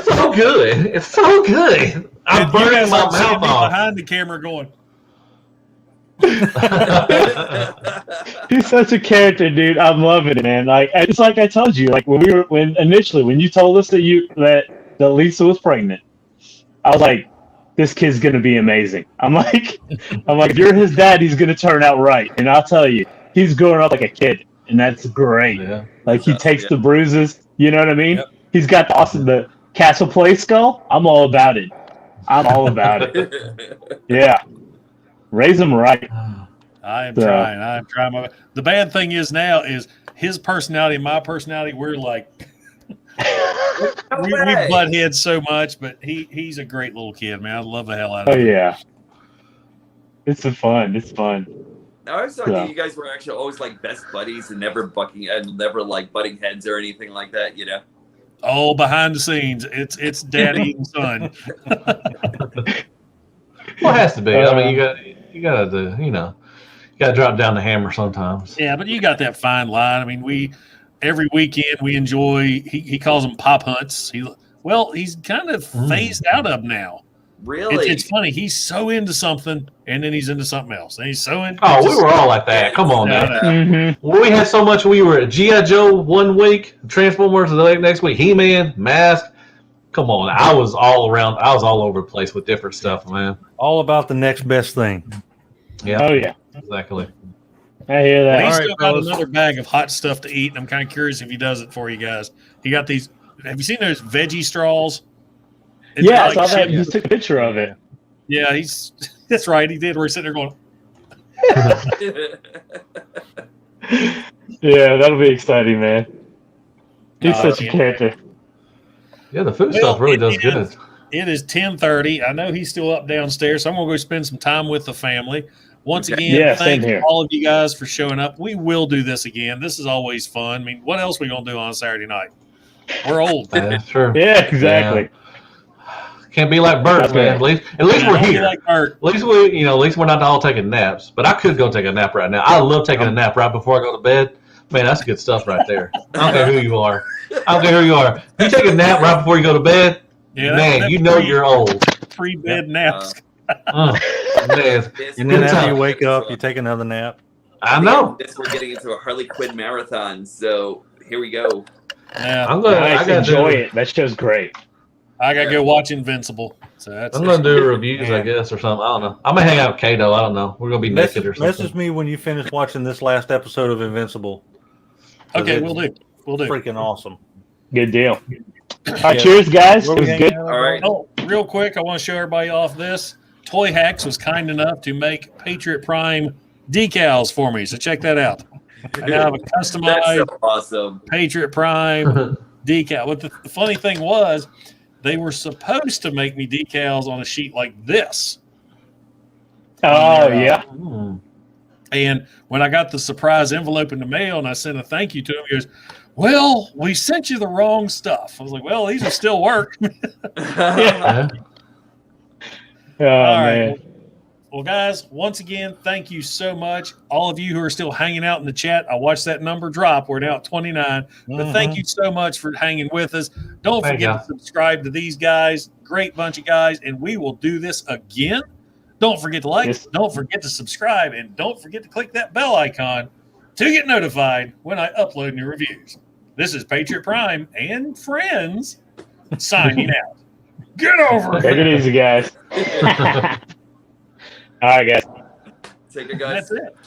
so good. It's so good. I'm burning my mouth off. Behind the camera going. He's such a character, dude. I'm loving it, man. Like it's like I told you, like when you told us that Lisa was pregnant, I was like, this kid's gonna be amazing. I'm like, if you're his dad, he's gonna turn out right. And I'll tell you, he's growing up like a kid, and that's great. Yeah. Like he takes the bruises, you know what I mean? Yep. He's got the Castle Play skull. I'm all about it. Yeah, raise him right. I am trying. I'm trying. The bad thing is now is his personality and my personality. We're like. we butt heads so much, but he's a great little kid, man. I love the hell out of him. Oh yeah, it's fun. I always thought you guys were actually always like best buddies and never like butting heads or anything like that, Oh, behind the scenes, it's daddy and son. Well, it has to be. I mean, you gotta drop down the hammer sometimes. Yeah, but you got that fine line. I mean, every weekend we enjoy. He calls them pop hunts. He's kind of phased out of now. Really, it's funny. He's so into something, and then he's into something else, and he's so into. Oh, we were all like that. Come on, man. Mm-hmm. We had so much. We were at GI Joe one week, Transformers the next week, He-Man, Mask. Come on, I was all around. I was all over the place with different stuff, man. All about the next best thing. Yeah. Oh yeah. Exactly. I hear that. He's still got another bag of hot stuff to eat, and I'm kind of curious if he does it for you guys. He got these. Have you seen those veggie straws? I saw that. You took a picture of it. Yeah, that's right. He did. We're sitting there going. Yeah, that'll be exciting, man. He's such a character. Yeah, the food stuff really does good. It is 10:30. I know he's still up downstairs, so I'm going to go spend some time with the family. Once again, thank all of you guys for showing up. We will do this again. This is always fun. I mean, what else are we going to do on a Saturday night? We're old. That's true. Yeah, exactly. Yeah. Can't be like Bert, man. At least we're here. Like Bert. At least we're not all taking naps. But I could go take a nap right now. I love taking a nap right before I go to bed. Man, that's good stuff right there. I don't care who you are. You take a nap right before you go to bed, man, you're old. Pre-bed naps. Man. And then after you wake up, you take another nap. I know. We're getting into a Harley Quinn marathon, so here we go. Yeah, I gotta enjoy it. That show's great. I gotta go watch Invincible. So I'm gonna do reviews, I guess, or something. I don't know. I'm gonna hang out with Kato. I don't know. We're gonna be naked or something. Message me when you finish watching this last episode of Invincible. Okay, we'll do. Freaking awesome. Good deal. All right, cheers, guys. It was good. All right. Oh, real quick, I want to show everybody off this. Toyhax was kind enough to make Patriot Prime decals for me, so check that out. I now have a customized awesome Patriot Prime decal. But the funny thing was, they were supposed to make me decals on a sheet like this. Oh, yeah. And when I got the surprise envelope in the mail and I sent a thank you to him, he goes, well, we sent you the wrong stuff. I was like, well, these will still work. Yeah. All right. Well, guys, once again, thank you so much. All of you who are still hanging out in the chat, I watched that number drop. We're now at 29. But thank you so much for hanging with us. Don't forget to subscribe to these guys. Great bunch of guys. And we will do this again. Don't forget to like, don't forget to subscribe, and don't forget to click that bell icon to get notified when I upload new reviews. This is Patriot Prime and friends signing out. Get over it. Take it easy, guys. All right, guys. Take it, guys. That's it.